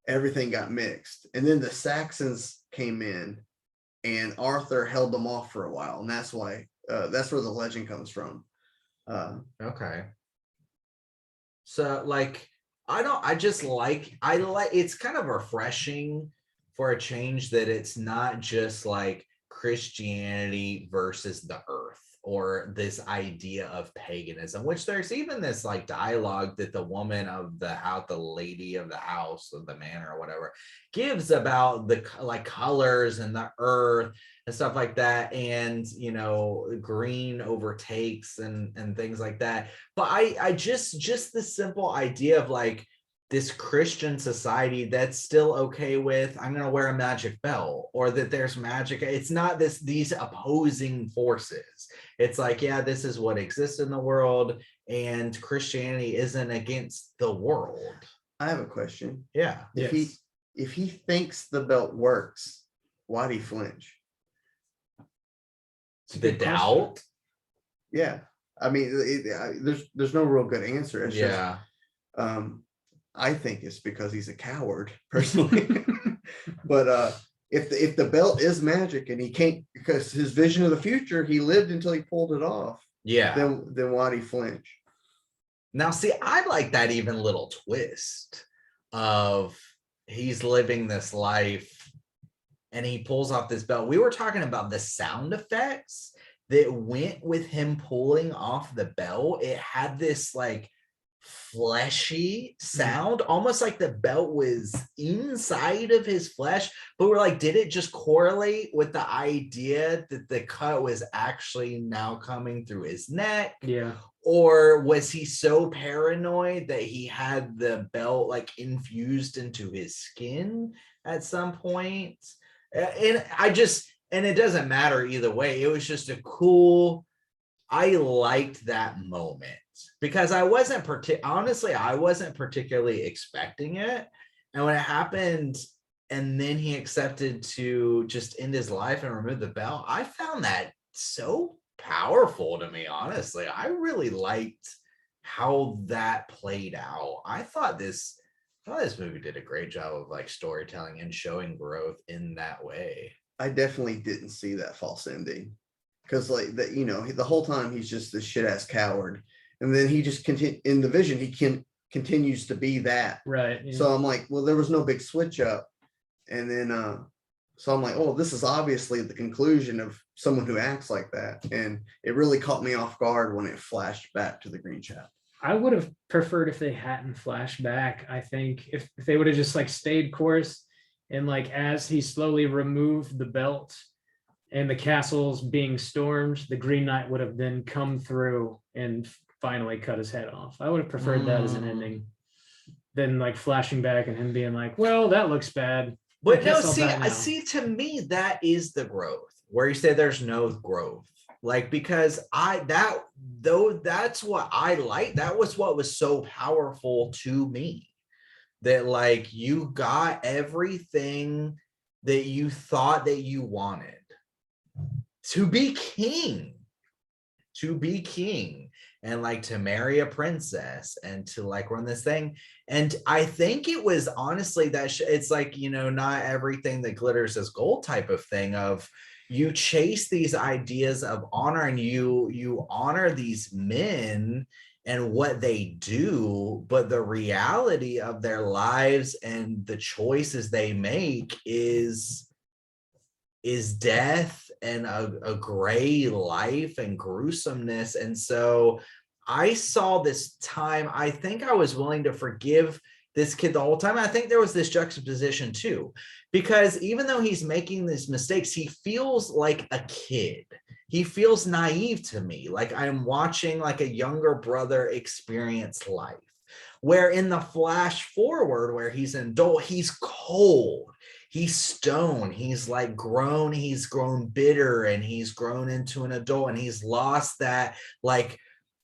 Speaker 4: everything got mixed. And then the Saxons came in, and Arthur held them off for a while, and that's why that's where the legend comes from.
Speaker 1: Okay. So like I like it's kind of refreshing for a change that it's not just like Christianity versus the earth, or this idea of paganism, which there's even this like dialogue that the woman of the house, the lady of the house of the manor or whatever, gives about the like colors and the earth and stuff like that, and green overtakes and things like that. But I just the simple idea of like this Christian society that's still okay with, I'm going to wear a magic belt, or that there's magic. It's not these opposing forces. It's like, yeah, this is what exists in the world, and Christianity isn't against the world.
Speaker 4: I have a question.
Speaker 1: Yeah.
Speaker 4: If he thinks the belt works, why'd he flinch?
Speaker 1: The doubt?
Speaker 4: Yeah. I mean, there's no real good answer. It's
Speaker 1: yeah.
Speaker 4: Just, I think it's because he's a coward, personally. But if the belt is magic and he can't, because his vision of the future, he lived until he pulled it off.
Speaker 1: Yeah.
Speaker 4: Then why'd he flinch?
Speaker 1: Now, see, I like that even little twist of he's living this life and he pulls off this belt. We were talking about the sound effects that went with him pulling off the belt. It had this like fleshy sound, almost like the belt was inside of his flesh. But we're like, did it just correlate with the idea that the cut was actually now coming through his neck?
Speaker 2: Yeah.
Speaker 1: Or was he so paranoid that he had the belt like infused into his skin at some point? And it doesn't matter either way. It was just I liked that moment, because I wasn't particularly expecting it. And when it happened, and then he accepted to just end his life and remove the belt, I found that so powerful to me, honestly. I really liked how that played out. I thought this movie did a great job of like storytelling and showing growth in that way.
Speaker 4: I definitely didn't see that false ending, because like that, the whole time he's just this shit ass coward, and then he just in the vision he continues to be that.
Speaker 2: Right. Yeah.
Speaker 4: So I'm like, well, there was no big switch up, and then so I'm like, oh, this is obviously the conclusion of someone who acts like that, and it really caught me off guard when it flashed back to the green chap.
Speaker 2: I would have preferred if they hadn't flashed back. I think if they would have just like stayed course, and like as he slowly removed the belt and the castle's being stormed, the Green Knight would have then come through and finally cut his head off. I would have preferred that as an ending than like flashing back and him being like, well, that looks bad.
Speaker 1: But no, see, to me, that is the growth, where you say there's no growth. Like, because that's what I like. That was what was so powerful to me, that like you got everything that you thought that you wanted to be king, and like to marry a princess and to like run this thing. And I think it was honestly that it's like, you know, not everything that glitters is gold type of thing, of you chase these ideas of honor, and you honor these men and what they do, but the reality of their lives and the choices they make is death and a gray life and gruesomeness. And so I saw this time, I think I was willing to forgive this kid the whole time. I think there was this juxtaposition too, because even though he's making these mistakes, he feels like a kid. He feels naive to me, like I'm watching like a younger brother experience life. Where in the flash forward, where he's an adult, he's cold, he's stone, he's like grown, he's grown bitter, and he's grown into an adult, and he's lost that like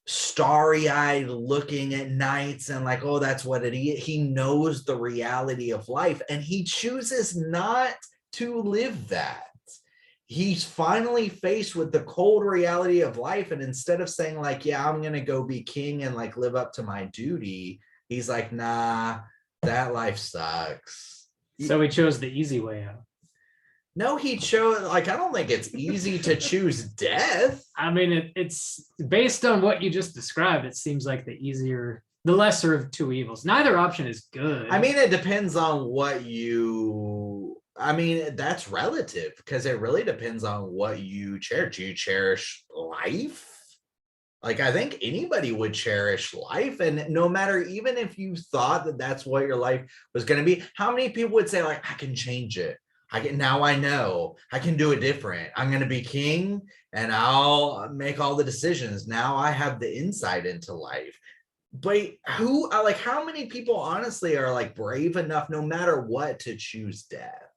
Speaker 1: starry-eyed looking at nights and like, oh, that's what it is. He knows the reality of life, and he chooses not to live that. He's finally faced with the cold reality of life, and instead of saying like, yeah, I'm gonna go be king and like live up to my duty, he's like, nah, that life sucks.
Speaker 2: So he chose the easy way out.
Speaker 1: No, he chose, like, I don't think it's easy to choose death.
Speaker 2: I mean, it's based on what you just described. It seems like the lesser of two evils. Neither option is good.
Speaker 1: I mean, it depends on that's relative, because it really depends on what you cherish. Do you cherish life? Like, I think anybody would cherish life. And no matter, even if you thought that that's what your life was going to be, how many people would say like, I can change it. Now I know I can do it different. I'm going to be king and I'll make all the decisions. Now I have the insight into life. But how many people honestly are like brave enough, no matter what, to choose death?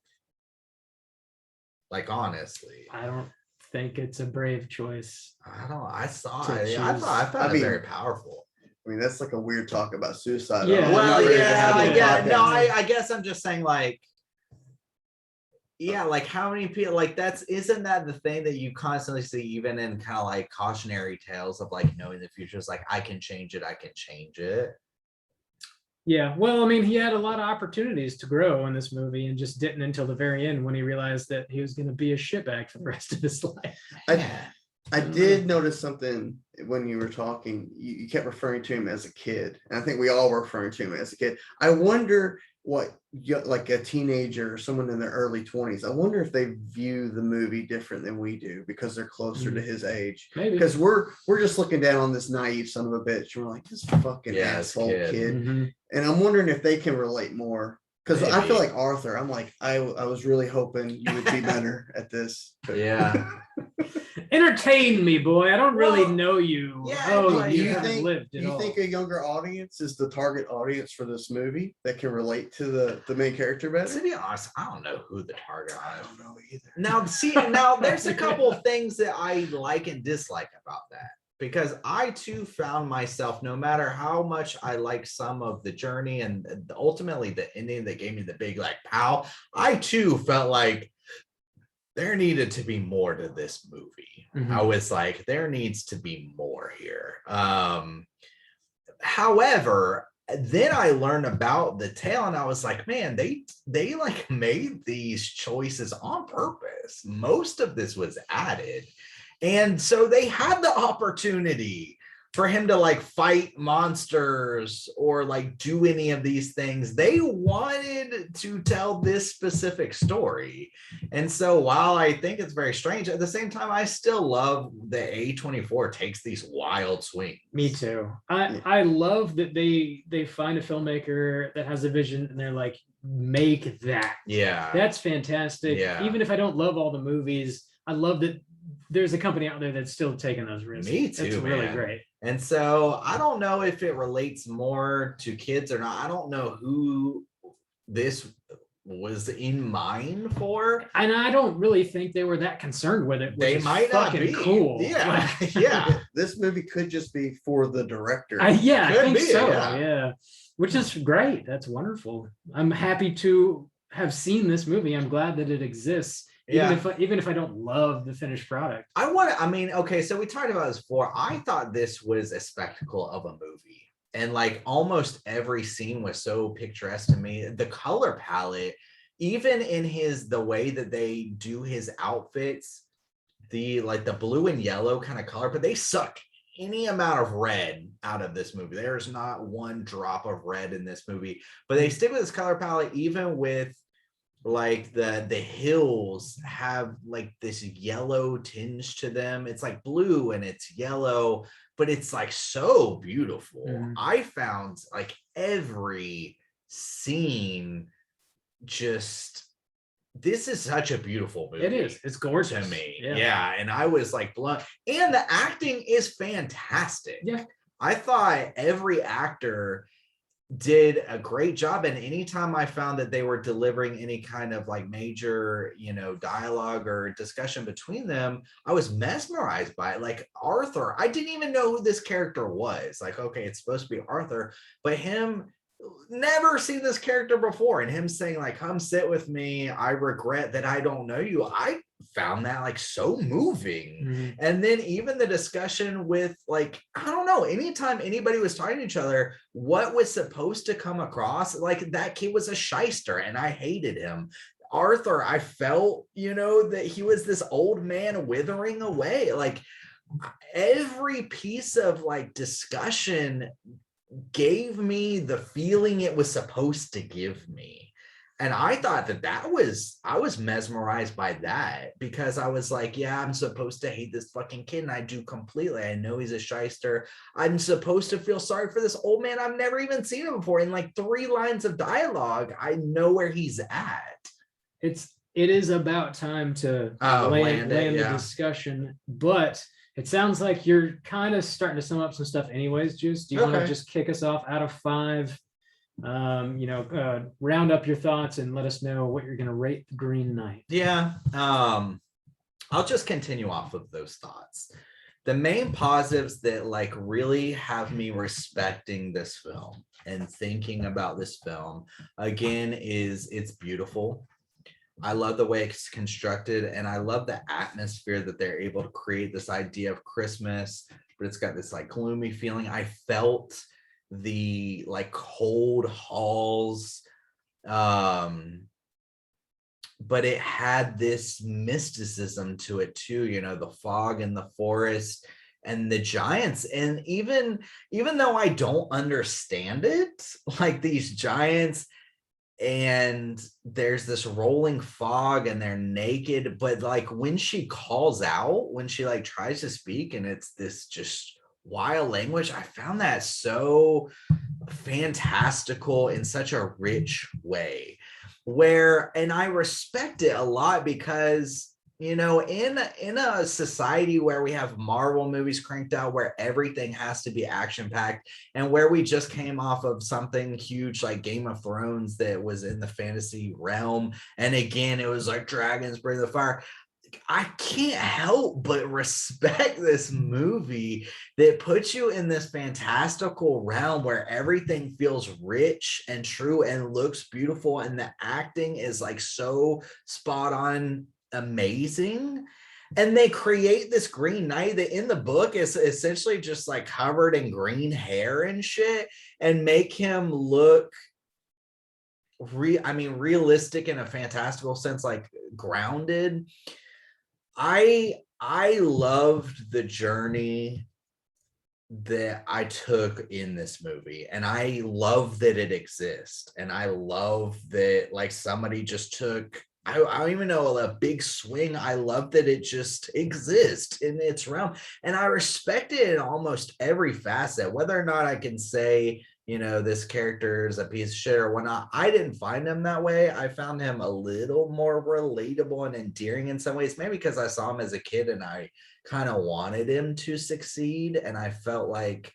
Speaker 1: Like, honestly,
Speaker 2: I don't think it's a brave choice.
Speaker 1: I saw
Speaker 2: To
Speaker 1: it. I
Speaker 2: choose.
Speaker 1: found it very powerful.
Speaker 4: I mean, that's like a weird talk about suicide.
Speaker 2: Yeah.
Speaker 1: Well,
Speaker 2: Yeah.
Speaker 1: no, I guess I'm just saying, like, yeah, like how many people, like, isn't that the thing that you constantly see, even in kind of like cautionary tales of like knowing the future is like, I can change it.
Speaker 2: Yeah, well, I mean, he had a lot of opportunities to grow in this movie and just didn't until the very end, when he realized that he was going to be a shitbag for the rest of his life.
Speaker 4: I did notice something when you were talking. You kept referring to him as a kid, and I think we all were referring to him as a kid. I wonder what, like a teenager or someone in their early 20s, I wonder if they view the movie different than we do because they're closer to his age.
Speaker 2: Maybe.
Speaker 4: Because we're just looking down on this naive son of a bitch, and we're like, this fucking asshole kid.
Speaker 2: Mhm.
Speaker 4: And I'm wondering if they can relate more. Because I feel
Speaker 1: Maybe.
Speaker 4: like Arthur, I'm like, I was really hoping you would be better at this.
Speaker 1: Yeah.
Speaker 2: Entertain me, boy. I don't really
Speaker 1: Well,
Speaker 2: know you.
Speaker 1: yeah,
Speaker 2: Oh,
Speaker 1: like,
Speaker 2: you
Speaker 4: you
Speaker 2: haven't
Speaker 4: think,
Speaker 2: lived
Speaker 4: do
Speaker 2: at
Speaker 4: you
Speaker 2: all.
Speaker 4: think a younger audience is the target audience for this movie that can relate to the main character
Speaker 1: To
Speaker 4: better?
Speaker 1: be honest, I don't know who the target
Speaker 4: I
Speaker 1: audience.
Speaker 4: don't know either.
Speaker 1: Now there's a couple of things that I like and dislike about that, because I too found myself, no matter how much I like some of the journey and ultimately the ending that gave me the big like pow, I too felt like there needed to be more to this movie.
Speaker 2: Mhm.
Speaker 1: I was like, there needs to be more here. However, then I learned about the tale, and I was like, man, they like made these choices on purpose. Most of this was added. And so they had the opportunity for him to like fight monsters or like do any of these things. They wanted to tell this specific story. And so while I think it's very strange, at the same time, I still love that A24 takes these wild swings.
Speaker 2: Me too. I love that they find a filmmaker that has a vision and they're like, make that.
Speaker 1: Yeah.
Speaker 2: That's fantastic.
Speaker 1: Yeah.
Speaker 2: Even if I don't love all the movies, I love that there's a company out there that's still taking those risks.
Speaker 1: Me too,
Speaker 2: It's really
Speaker 1: man.
Speaker 2: great.
Speaker 1: And so I don't know if it relates more to kids or not. I don't know who this was in mind for.
Speaker 2: And I don't really think they were that concerned with it. Which
Speaker 1: They
Speaker 2: is
Speaker 1: might not
Speaker 2: fucking
Speaker 1: be.
Speaker 2: cool.
Speaker 1: Yeah,
Speaker 2: Like,
Speaker 1: yeah.
Speaker 4: This movie could just be for the director.
Speaker 2: I
Speaker 1: Could
Speaker 2: think
Speaker 1: be,
Speaker 2: so.
Speaker 1: yeah.
Speaker 2: Yeah, which is great. That's wonderful. I'm happy to have seen this movie. I'm glad that it exists,
Speaker 1: Yeah.
Speaker 2: even if I don't love the finished product.
Speaker 1: I mean, okay, so we talked about this before. I thought this was a spectacle of a movie. And like almost every scene was so picturesque to me. The color palette, even in the way that they do his outfits, the blue and yellow kind of color, but they suck any amount of red out of this movie. There's not one drop of red in this movie, but they stick with this color palette, even with like the hills have like this yellow tinge to them. It's like blue and it's yellow, but it's like so beautiful. I found like every scene just, this is such a beautiful movie.
Speaker 2: It is. It's gorgeous
Speaker 1: to me.
Speaker 2: Yeah.
Speaker 1: Yeah. And I was like blown. And the acting is fantastic.
Speaker 2: Yeah.
Speaker 1: I thought every actor did a great job. And anytime I found that they were delivering any kind of like major, dialogue or discussion between them, I was mesmerized by it. Like Arthur, I didn't even know who this character was. Like, okay, it's supposed to be Arthur, but him, never seen this character before, and him saying like, come sit with me, I regret that I don't know you. I found that like so moving. And then even the discussion with like, I don't know, anytime anybody was talking to each other, what was supposed to come across, like that kid was a shyster and I hated him. Arthur, I felt, that he was this old man withering away. Like every piece of like discussion gave me the feeling it was supposed to give me. And I thought I was mesmerized by that, because I was like, yeah, I'm supposed to hate this fucking kid, and I do completely. I know he's a shyster. I'm supposed to feel sorry for this old man. I've never even seen him before. In like 3 lines of dialogue, I know where he's at.
Speaker 2: It is about time to land the discussion, but it sounds like you're kind of starting to sum up some stuff anyways, Juice. Do you want to just kick us off out of 5? Round up your thoughts and let us know what you're going to rate The Green Knight.
Speaker 1: Yeah. I'll just continue off of those thoughts. The main positives that like really have me respecting this film and thinking about this film again is it's beautiful. I love the way it's constructed, and I love the atmosphere that they're able to create, this idea of Christmas, but it's got this like gloomy feeling. I felt the like cold halls, but it had this mysticism to it too, the fog in the forest and the giants. And even though I don't understand it, like these giants, and there's this rolling fog and they're naked, but like when she calls out, when she like tries to speak and it's this just wild language, I found that so fantastical in such a rich way, and I respect it a lot, because in a society where we have Marvel movies cranked out, where everything has to be action packed, and where we just came off of something huge like Game of Thrones that was in the fantasy realm, and again it was like dragons bring the fire, I can't help but respect this movie that puts you in this fantastical realm where everything feels rich and true and looks beautiful, and the acting is like so spot on, amazing. And they create this Green Knight that in the book is essentially just like covered in green hair and shit, and make him look realistic in a fantastical sense, like grounded. I loved the journey that I took in this movie, and I love that it exists, and I love that like somebody just took, I don't even know, a big swing. I love that it just exists in its realm, and I respect it in almost every facet. Whether or not I can say, this character is a piece of shit or whatnot, I didn't find him that way. I found him a little more relatable and endearing in some ways, maybe because I saw him as a kid and I kind of wanted him to succeed, and I felt like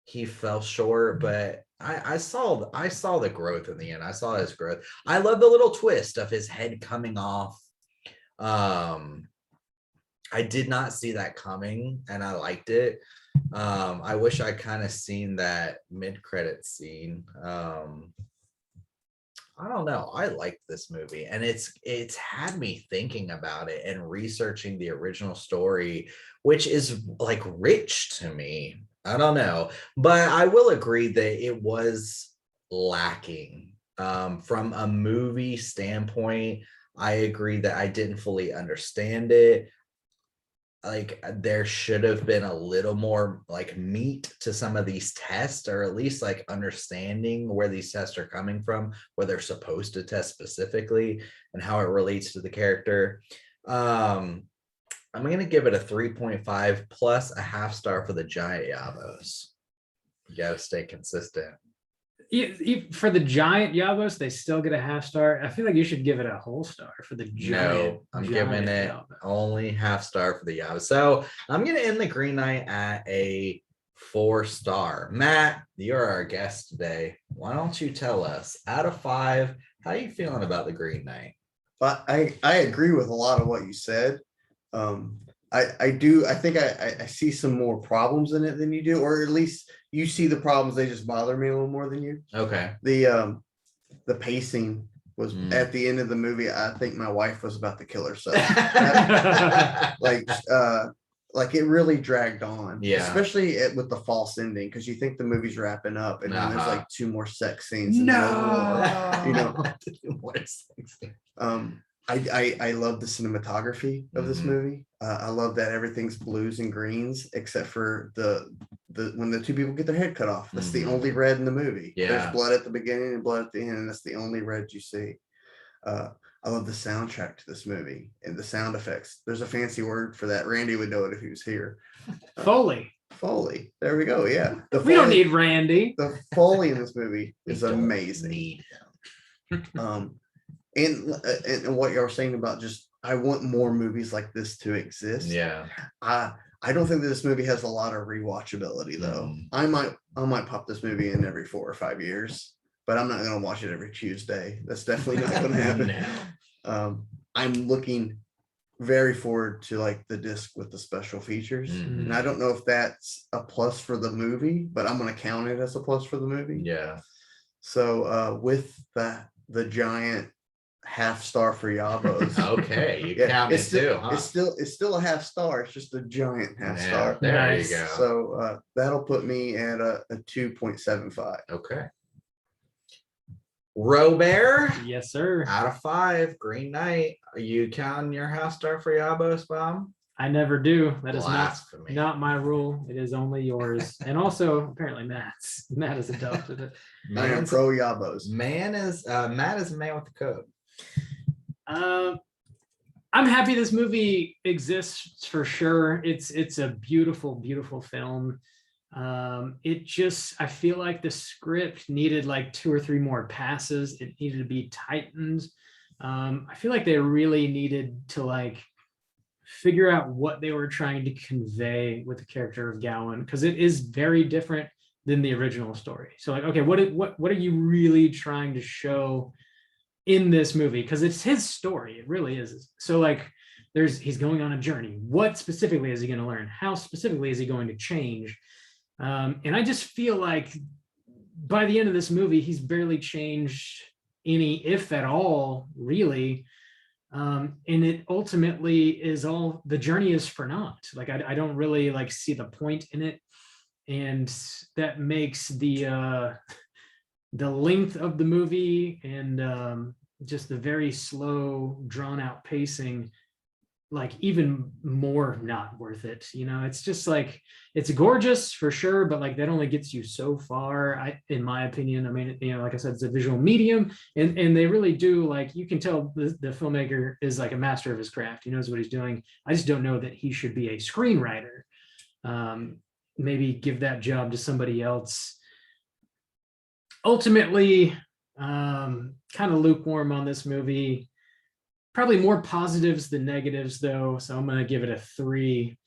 Speaker 1: he fell short, but I saw the growth in the end. I saw his growth. I love the little twist of his head coming off. I did not see that coming, and I liked it. I wish I kind of seen that mid-credit scene. I don't know. I liked this movie, and it's had me thinking about it and researching the original story, which is like rich to me. I don't know, but I will agree that it was lacking from a movie standpoint. I agree that I didn't fully understand it. Like there should have been a little more like meat to some of these tests, or at least like understanding where these tests are coming from, what they're supposed to test specifically, and how it relates to the character. I'm gonna give it a 3.5 plus a half star for the giant Yabos. You gotta stay consistent.
Speaker 2: For the giant Yabos, they still get a half star. I feel like you should give it a whole star for the giant.
Speaker 1: No, I'm giving it
Speaker 2: Yabos.
Speaker 1: only half star for the Yabos. So I'm gonna end the Green Knight at a 4-star. Matt, you're our guest today. Why don't you tell us, out of 5, how you feeling about the Green Knight?
Speaker 4: But I agree with a lot of what you said. I do. I think I see some more problems in it than you do, or at least you see the problems. They just bother me a little more than you.
Speaker 1: Okay.
Speaker 4: The pacing was
Speaker 1: Mm.
Speaker 4: at the end of the movie. I think my wife was about to kill herself. Like it really dragged on.
Speaker 1: Yeah.
Speaker 4: Especially with the false ending, because you think the movie's wrapping up, and then there's
Speaker 1: Uh-huh.
Speaker 4: like 2 more sex scenes. in the middle. You know.
Speaker 1: What is sexy?
Speaker 4: I love the cinematography of this
Speaker 1: Mhm.
Speaker 4: movie. I love that everything's blues and greens except for the when the 2 people get their head cut off. That's the
Speaker 1: Mhm.
Speaker 4: only red in the movie.
Speaker 1: Yeah.
Speaker 4: There's blood at the beginning and blood at the end, and that's the only red you see. I love the soundtrack to this movie and the sound effects. There's a fancy word for that. Randy would know it if he was here.
Speaker 2: Foley.
Speaker 4: Foley. There we go. Yeah.
Speaker 2: We don't need Randy.
Speaker 4: the Foley in this movie
Speaker 1: We
Speaker 4: is
Speaker 1: don't
Speaker 4: amazing.
Speaker 1: need
Speaker 4: And what you were saying about just I want more movies like this to exist.
Speaker 1: Yeah.
Speaker 4: I don't think that this movie has a lot of rewatchability though.
Speaker 1: Mm.
Speaker 4: I might pop this movie in every 4 or 5 years, but I'm not gonna watch it every Tuesday. That's definitely not gonna happen.
Speaker 1: No.
Speaker 4: I'm looking very forward to like the disc with the special features.
Speaker 1: Mhm.
Speaker 4: And I don't know if that's a plus for the movie, but I'm gonna count it as a plus for the movie.
Speaker 1: Yeah.
Speaker 4: So with the giant half star for Yabos.
Speaker 1: Okay. You
Speaker 4: Yeah,
Speaker 1: count it
Speaker 4: it's still,
Speaker 1: too, huh?
Speaker 4: it's still a half star. It's just a giant half
Speaker 1: Yeah,
Speaker 4: star.
Speaker 1: there
Speaker 2: Nice.
Speaker 1: you go.
Speaker 4: So that'll put me at a 2.75.
Speaker 1: Okay. Robert,
Speaker 2: Yes, sir.
Speaker 1: out of 5, Green Knight. Are you counting your half star for Yabos, Bob?
Speaker 2: I never do. That is
Speaker 1: Blasphemy.
Speaker 2: not my rule. It is only yours. And also apparently Matt's. Matt has adopted it.
Speaker 4: I am
Speaker 1: Man's-
Speaker 4: pro Yabos.
Speaker 1: Matt is a man with the code.
Speaker 2: I'm happy this movie exists for sure. It's a beautiful, beautiful film. I feel like the script needed like 2 or 3 more passes. It needed to be tightened. I feel like they really needed to like figure out what they were trying to convey with the character of Gowan, because it is very different than the original story. So like, okay, what are you really trying to show in this movie? Because it's his story, it really is. So like he's going on a journey. What specifically is he going to learn? How specifically is he going to change? And I just feel like by the end of this movie, he's barely changed any, if at all, really. And it ultimately is all, the journey is for naught. Like I don't really like see the point in it. And that makes the length of the movie and just the very slow, drawn out pacing, like even more not worth it. You know, it's just like, it's gorgeous for sure, but like that only gets you so far, in my opinion. I mean, you know, like I said, it's a visual medium, and they really do, like, you can tell the filmmaker is like a master of his craft. He knows what he's doing. I just don't know that he should be a screenwriter. Maybe give that job to somebody else. Ultimately, kind of lukewarm on this movie. Probably more positives than negatives though, so I'm gonna give it a 3.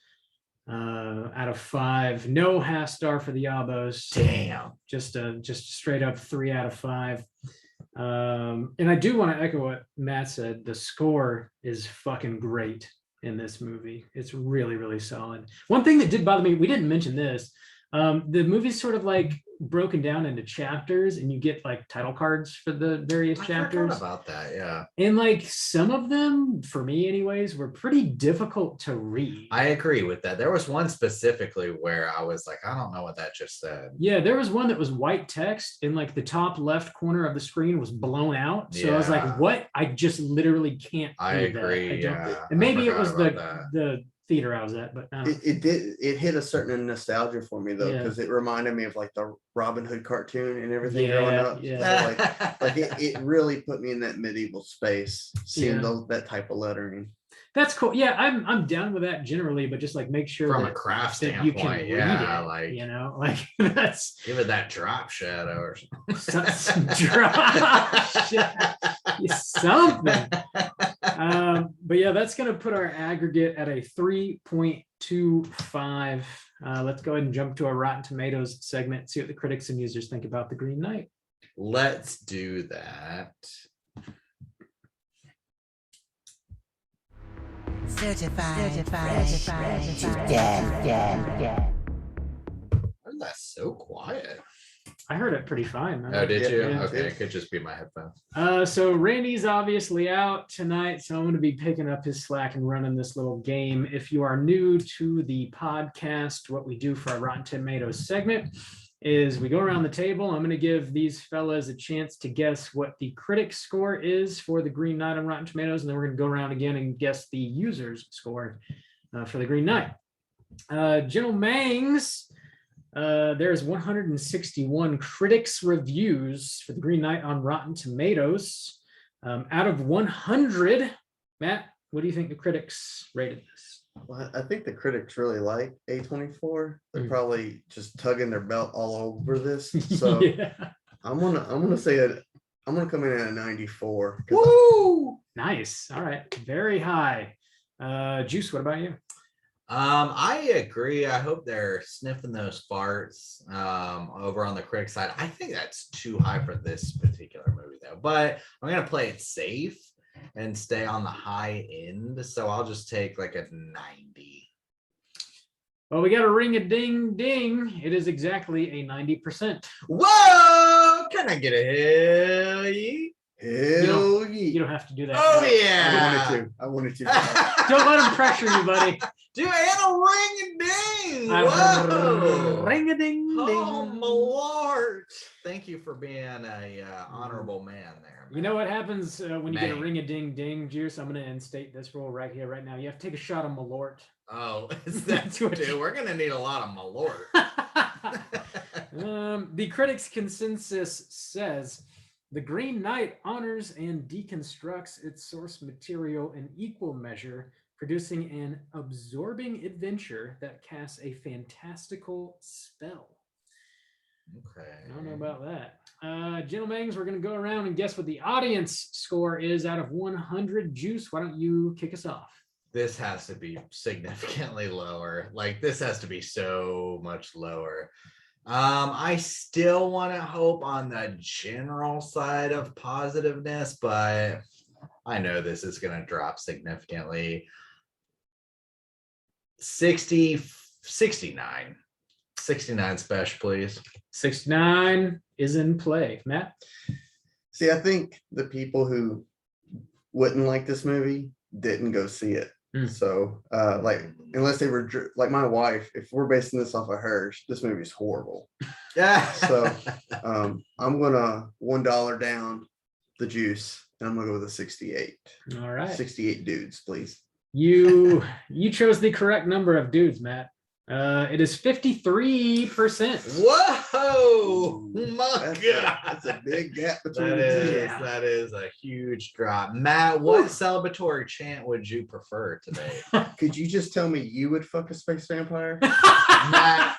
Speaker 2: out of 5. No half star for the Abos.
Speaker 1: Damn.
Speaker 2: Just straight up 3 out of 5. And I do want to echo what Matt said. The score is fucking great in this movie. It's really, really solid. One thing that did bother me, we didn't mention this. The movie's sort of like broken down into chapters, and you get like title cards for the various
Speaker 1: I
Speaker 2: chapters.
Speaker 1: forgot about that. Yeah,
Speaker 2: And like some of them, for me anyways, were pretty difficult to read.
Speaker 1: I agree with that. There was one specifically where I was like, I don't know what that just said.
Speaker 2: Yeah, there was one that was white text, and like the top left corner of the screen was blown out. So I was
Speaker 1: Yeah.
Speaker 2: like, what? I just literally can't
Speaker 1: I
Speaker 2: read that.
Speaker 1: agree.
Speaker 2: don't-
Speaker 1: Yeah,
Speaker 2: And maybe
Speaker 1: I
Speaker 2: it
Speaker 1: forgot
Speaker 2: was
Speaker 1: about that.
Speaker 2: the theater I was at, but
Speaker 4: It hit a certain nostalgia for me though,
Speaker 2: Yeah.
Speaker 4: because it reminded me of like the Robin Hood cartoon and everything growing
Speaker 2: Yeah,
Speaker 4: up.
Speaker 2: yeah.
Speaker 4: So like it really put me in that medieval space, seeing
Speaker 2: Yeah.
Speaker 4: that type of lettering.
Speaker 2: that's cool. Yeah, I'm down with that generally, but just like make sure
Speaker 1: From
Speaker 2: that,
Speaker 1: a craft
Speaker 2: that you can
Speaker 1: standpoint,
Speaker 2: read
Speaker 1: yeah,
Speaker 2: it,
Speaker 1: like
Speaker 2: you know, like that's
Speaker 1: give it that drop shadow or something.
Speaker 2: some drop something. But yeah, that's going to put our aggregate at a 3.25. Let's go ahead and jump to our Rotten Tomatoes segment, see what the critics and users think about The Green Knight.
Speaker 1: Let's do that.
Speaker 5: Certified fresh to death.
Speaker 1: Why is that so quiet?
Speaker 2: I heard it pretty fine. man.
Speaker 1: Oh, did
Speaker 4: Yeah,
Speaker 1: you?
Speaker 2: yeah,
Speaker 1: Okay,
Speaker 4: yeah.
Speaker 1: it could just be my headphones.
Speaker 2: So Randy's obviously out tonight, so I'm going to be picking up his slack and running this little game. If you are new to the podcast, what we do for our Rotten Tomatoes segment is we go around the table. I'm going to give these fellas a chance to guess what the critic score is for The Green Knight on Rotten Tomatoes, and then we're going to go around again and guess the user's score for The Green Knight. General Mangs, there's 161 critics reviews for The Green Knight on Rotten Tomatoes. Out of 100, Matt, what do you think the critics rated this?
Speaker 4: Well, I think the critics really like A24. They're
Speaker 2: Mm.
Speaker 4: probably just tugging their belt all over this. So
Speaker 2: Yeah.
Speaker 4: I'm gonna say that I'm gonna come in at a 94. 'cause
Speaker 1: Woo!
Speaker 2: Nice. All right. Very high. Juice, what about you?
Speaker 1: I agree. I hope they're sniffing those farts over on the critic side. I think that's too high for this particular movie though, but I'm gonna play it safe and stay on the high end. So I'll just take like a 90.
Speaker 2: Well, we got a ring a ding ding. It is exactly a 90%.
Speaker 1: Whoa! Can I get a hell yeah?
Speaker 4: Hell
Speaker 2: You
Speaker 4: yeah.
Speaker 2: don't have to do that.
Speaker 1: Oh
Speaker 4: I
Speaker 1: yeah!
Speaker 4: wanted to.
Speaker 2: Don't let him pressure you, buddy.
Speaker 1: Dude, and a ring and ding! Whoa!
Speaker 2: Ring a ding
Speaker 1: Oh,
Speaker 2: ding.
Speaker 1: my lord! Thank you for being a honorable man there.
Speaker 2: You know what happens when you get a
Speaker 1: Man.
Speaker 2: ring a ding ding, Juice? I'm going to instate this rule right here, right now. You have to take a shot of Malort.
Speaker 1: Oh, is that
Speaker 2: That's what
Speaker 1: dude? We're gonna need a lot of Malort.
Speaker 2: The critics' consensus says The Green Knight honors and deconstructs its source material in equal measure, producing an absorbing adventure that casts a fantastical spell.
Speaker 1: Okay.
Speaker 2: I don't know about that. Gentlemen, we're going to go around and guess what the audience score is out of 100. Juice, why don't you kick us off?
Speaker 1: This has to be significantly lower. Like this has to be so much lower. I still want to hope on the general side of positiveness, but I know this is going to drop significantly. 69 special, please.
Speaker 2: 69 is in play. Matt?
Speaker 4: See, I think the people who wouldn't like this movie didn't go see it.
Speaker 2: Mm.
Speaker 4: So, like, unless they were like my wife, if we're basing this off of hers, this movie is horrible.
Speaker 1: Yeah.
Speaker 4: So, I'm gonna $1 down the juice, and I'm gonna go with a 68.
Speaker 2: All right.
Speaker 4: 68 dudes, please.
Speaker 2: You chose the correct number of dudes, Matt. It is 53%.
Speaker 1: Whoa! My
Speaker 4: That's
Speaker 1: God.
Speaker 4: that's a big gap between
Speaker 1: That
Speaker 4: the
Speaker 1: is,
Speaker 4: two.
Speaker 2: Yeah.
Speaker 1: that is a huge drop. Matt, what celebratory chant would you prefer today?
Speaker 4: Could you just tell me you would fuck a space vampire?
Speaker 1: Matt,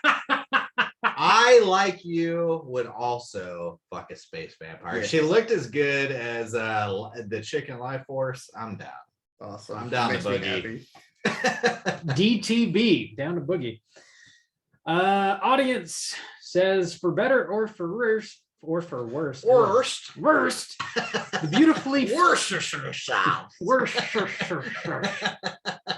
Speaker 1: I, like you, would also fuck a space vampire.
Speaker 4: Yes.
Speaker 1: She looked as good as the chicken life force. I'm down.
Speaker 4: Awesome.
Speaker 1: I'm down
Speaker 4: Makes
Speaker 1: to
Speaker 4: me
Speaker 1: boogie.
Speaker 4: happy.
Speaker 2: DTB, down to boogie. Audience says for better or for worse, worst. The beautifully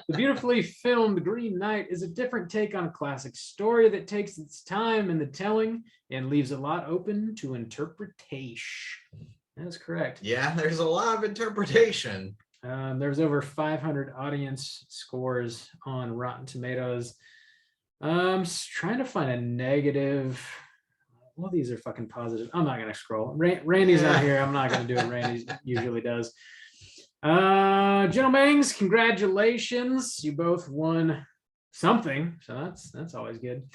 Speaker 2: The beautifully filmed Green Knight is a different take on a classic story that takes its time in the telling and leaves a lot open to interpretation. That's correct.
Speaker 1: Yeah, there's a lot of interpretation.
Speaker 2: There's over 500 audience scores on Rotten Tomatoes. Just trying to find a negative. Well, these are fucking positive. I'm not gonna scroll. Randy's not here. I'm not gonna do what Randy usually does. Gentlemen, congratulations. You both won something, so that's always good.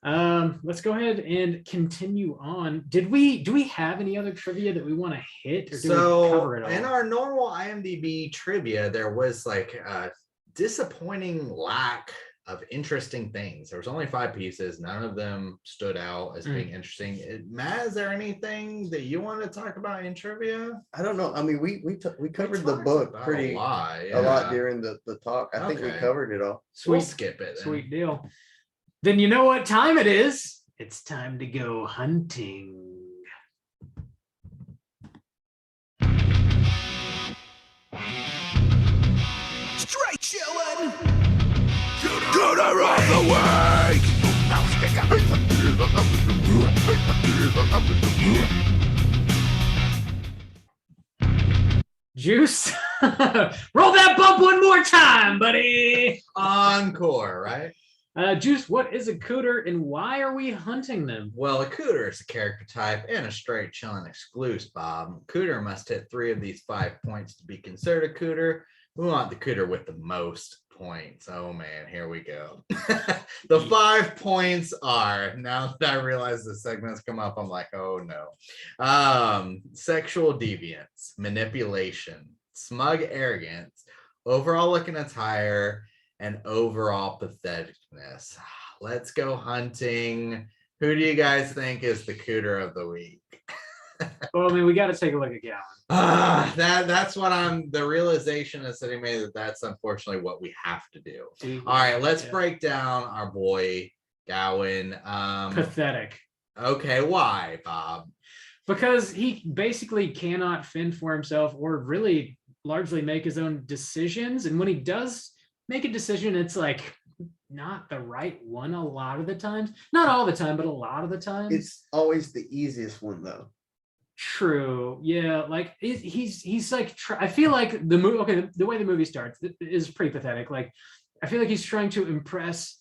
Speaker 2: Let's go ahead and continue on. Do we have any other trivia that we want to hit, or do we cover it all?
Speaker 1: In our normal IMDb trivia, there was like a disappointing lack of interesting things. There was only 5 pieces. None of them stood out as being interesting. Matt, is there anything that you want to talk about in trivia?
Speaker 4: I don't know. I mean, we covered the book pretty
Speaker 1: a lot
Speaker 4: during the talk. I think we covered it all.
Speaker 1: We'll skip it then.
Speaker 2: Sweet deal. Then you know what time it is. It's time to go hunting.
Speaker 3: Straight chillin'. Gooder of the week.
Speaker 2: Juice, roll that bump one more time, buddy.
Speaker 1: Encore, right?
Speaker 2: Juice, what is a cooter and why are we hunting them?
Speaker 1: Well, a cooter is a character type and a straight chillin' exclusive, Bob. Cooter must hit 3 of these 5 points to be considered a cooter. We want the cooter with the most points. Oh man, here we go. The 5 points are, now that I realize the segment's come up, I'm like, oh no. Sexual deviance, manipulation, smug arrogance, overall looking attire, and overall patheticness. Let's go hunting. Who do you guys think is the cooter of the week?
Speaker 2: Well, I mean, we got to take a look at Gowan.
Speaker 1: That's what the realization is hitting me that's unfortunately what we have to do. All right, let's break down our boy Gowan.
Speaker 2: Pathetic.
Speaker 1: Okay, why, Bob?
Speaker 2: Because he basically cannot fend for himself or really largely make his own decisions. And when he does make a decision, it's like not the right one a lot of the times. Not all the time, but a lot of the time.
Speaker 4: It's always the easiest one though.
Speaker 2: True. Yeah. Like he's like, I feel like the movie, okay, the way the movie starts is pretty pathetic. Like, I feel like he's trying to impress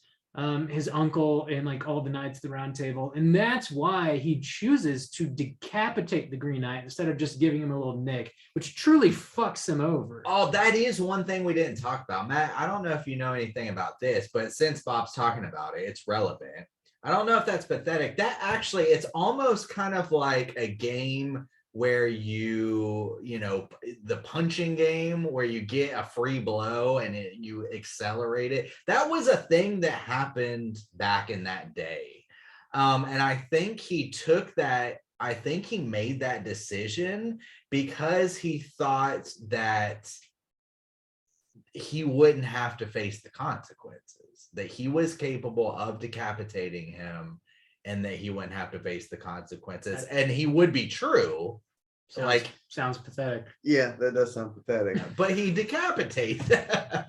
Speaker 2: his uncle and like all the knights of the round table. And that's why he chooses to decapitate the Green Knight instead of just giving him a little nick, which truly fucks him over.
Speaker 1: Oh, that is one thing we didn't talk about. Matt, I don't know if you know anything about this, but since Bob's talking about it, it's relevant. I don't know if that's pathetic. That actually, it's almost kind of like a game where you know, the punching game where you get a free blow and you accelerate it. That was a thing that happened back in that day. And I think he took that, I think he made that decision because he thought that he wouldn't have to face the consequences, that he was capable of decapitating him and that he wouldn't have to face the consequences. And he would be true.
Speaker 2: Sounds pathetic.
Speaker 4: Yeah, that does sound pathetic.
Speaker 1: But he decapitates them.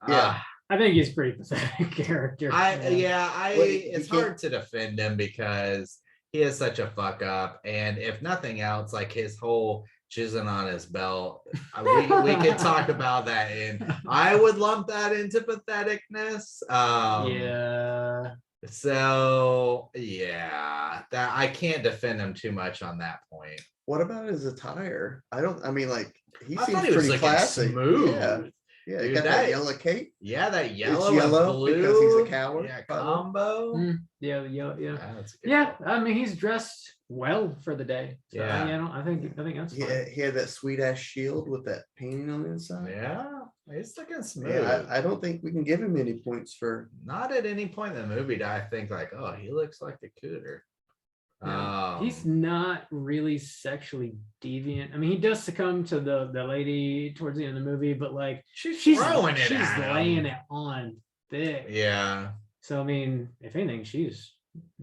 Speaker 4: Yeah.
Speaker 2: I think he's pretty pathetic character.
Speaker 1: It's hard to defend him because he is such a fuck up. And if nothing else, like his whole jizzing on his belt, we could talk about that, and I would lump that into patheticness.
Speaker 2: Yeah.
Speaker 1: So yeah, that I can't defend him too much on that point.
Speaker 4: What about his attire? He
Speaker 1: I
Speaker 4: seems
Speaker 1: thought he was
Speaker 4: pretty classy.
Speaker 1: smooth.
Speaker 4: Yeah, he
Speaker 1: Dude,
Speaker 4: got that yellow cape.
Speaker 1: Yeah, that yellow,
Speaker 4: It's yellow
Speaker 1: and blue
Speaker 4: because he's a coward.
Speaker 1: Yeah, combo.
Speaker 2: Yeah.
Speaker 1: That's a good
Speaker 2: Yeah,
Speaker 1: one.
Speaker 2: I mean, he's dressed well for the day. So,
Speaker 1: Yeah.
Speaker 2: I think that's fine.
Speaker 4: He had that sweet ass shield with that painting on the inside.
Speaker 1: Yeah, he's looking smooth.
Speaker 4: Yeah, I don't think we can give him any points for.
Speaker 1: Not at any point in the movie did I think like, oh, he looks like the cooter.
Speaker 2: Yeah.
Speaker 1: Oh.
Speaker 2: He's not really sexually deviant. I mean, he does succumb to the lady towards the end of the movie, but like
Speaker 1: she's
Speaker 2: she's
Speaker 1: throwing it
Speaker 2: she's
Speaker 1: at
Speaker 2: laying
Speaker 1: him.
Speaker 2: it on thick.
Speaker 1: Yeah.
Speaker 2: So I mean, if anything, she's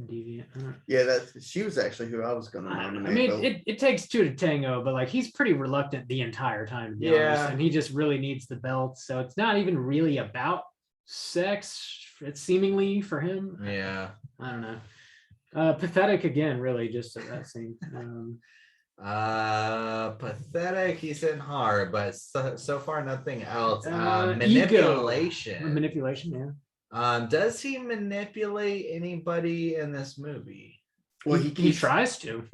Speaker 2: deviant.
Speaker 4: Yeah, she was actually who I was gonna
Speaker 2: I
Speaker 4: nominate.
Speaker 2: mean,
Speaker 4: but
Speaker 2: it takes two to tango, but like he's pretty reluctant the entire time, to be honest,
Speaker 1: Yeah.
Speaker 2: and he just really needs the belt. So it's not even really about sex. It's seemingly for him.
Speaker 1: Yeah.
Speaker 2: I don't know. Pathetic again, really, just at that scene.
Speaker 1: Pathetic. He's in hard, but so far nothing else.
Speaker 2: Ego.
Speaker 1: Manipulation.
Speaker 2: Manipulation, yeah.
Speaker 1: Does he manipulate anybody in this movie?
Speaker 4: well,
Speaker 2: He tries to.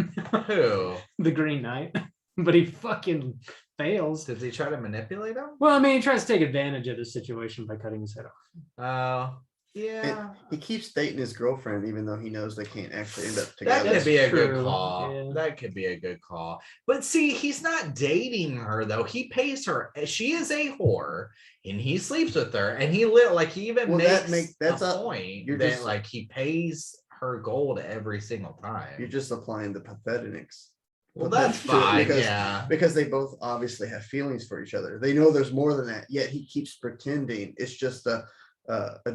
Speaker 1: Who?
Speaker 2: The Green Knight, but he fucking fails.
Speaker 1: Does he try to manipulate him?
Speaker 2: Well, I mean, he tries to take advantage of the situation by cutting his head off.
Speaker 1: Oh, yeah.
Speaker 4: he keeps dating his girlfriend, even though he knows they can't actually end up
Speaker 1: That
Speaker 4: together.
Speaker 1: could be a good
Speaker 2: true,
Speaker 1: call.
Speaker 2: yeah.
Speaker 1: That could be a good call. But see, he's not dating her though. He pays her. She is a whore, and he sleeps with her. And he like he even
Speaker 4: Well,
Speaker 1: makes
Speaker 4: that's
Speaker 1: a
Speaker 4: a-
Speaker 1: point
Speaker 4: you're
Speaker 1: that
Speaker 4: just-
Speaker 1: like he pays her gold every single time.
Speaker 4: You're just applying the pathetics.
Speaker 1: Well, that's
Speaker 4: to it
Speaker 1: fine.
Speaker 4: because-
Speaker 1: Yeah.
Speaker 4: Because they both obviously have feelings for each other. They know there's more than that, yet he keeps pretending it's just a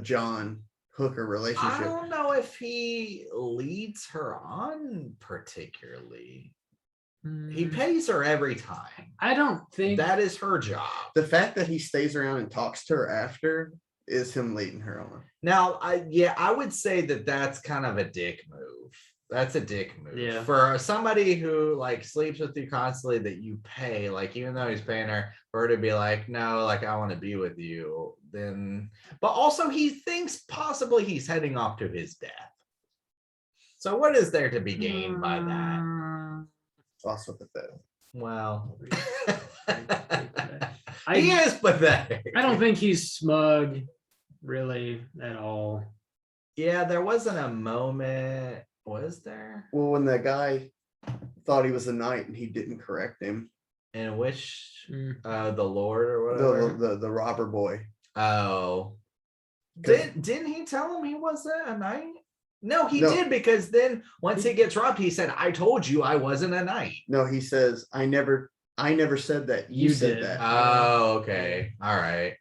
Speaker 4: John Hooker
Speaker 1: I
Speaker 4: relationship.
Speaker 1: don't know if he leads her on particularly. He
Speaker 2: Mm,
Speaker 1: pays her every time.
Speaker 2: I don't think
Speaker 1: That is her job.
Speaker 4: The fact that he stays around and talks to her after is him leading her on.
Speaker 1: Now, I would say that that's kind of a dick move. That's a dick move.
Speaker 2: Yeah.
Speaker 1: For somebody who like sleeps with you constantly that you pay, like even though he's paying her, for her to be like, no, like I want to be with you, then but also he thinks possibly he's heading off to his death. So what is there to be gained by that?
Speaker 2: Mm,
Speaker 4: Also pathetic.
Speaker 1: Well,
Speaker 2: I-
Speaker 1: he is pathetic.
Speaker 2: I don't think he's smug, really, at all.
Speaker 1: Yeah, there wasn't a moment, was there?
Speaker 4: Well, when the guy thought he was a knight and he didn't correct him,
Speaker 1: In which
Speaker 2: Mm.
Speaker 1: the Lord or whatever.
Speaker 4: the robber boy.
Speaker 1: Oh.
Speaker 4: 'Cause-
Speaker 1: Didn't he tell him he wasn't a knight? No, he
Speaker 4: No.
Speaker 1: did, because then once he gets robbed, he said, I told you I wasn't a knight.
Speaker 4: No, he says, I never said that. You
Speaker 2: You
Speaker 4: said
Speaker 2: did.
Speaker 4: that.
Speaker 1: Oh, okay. All right.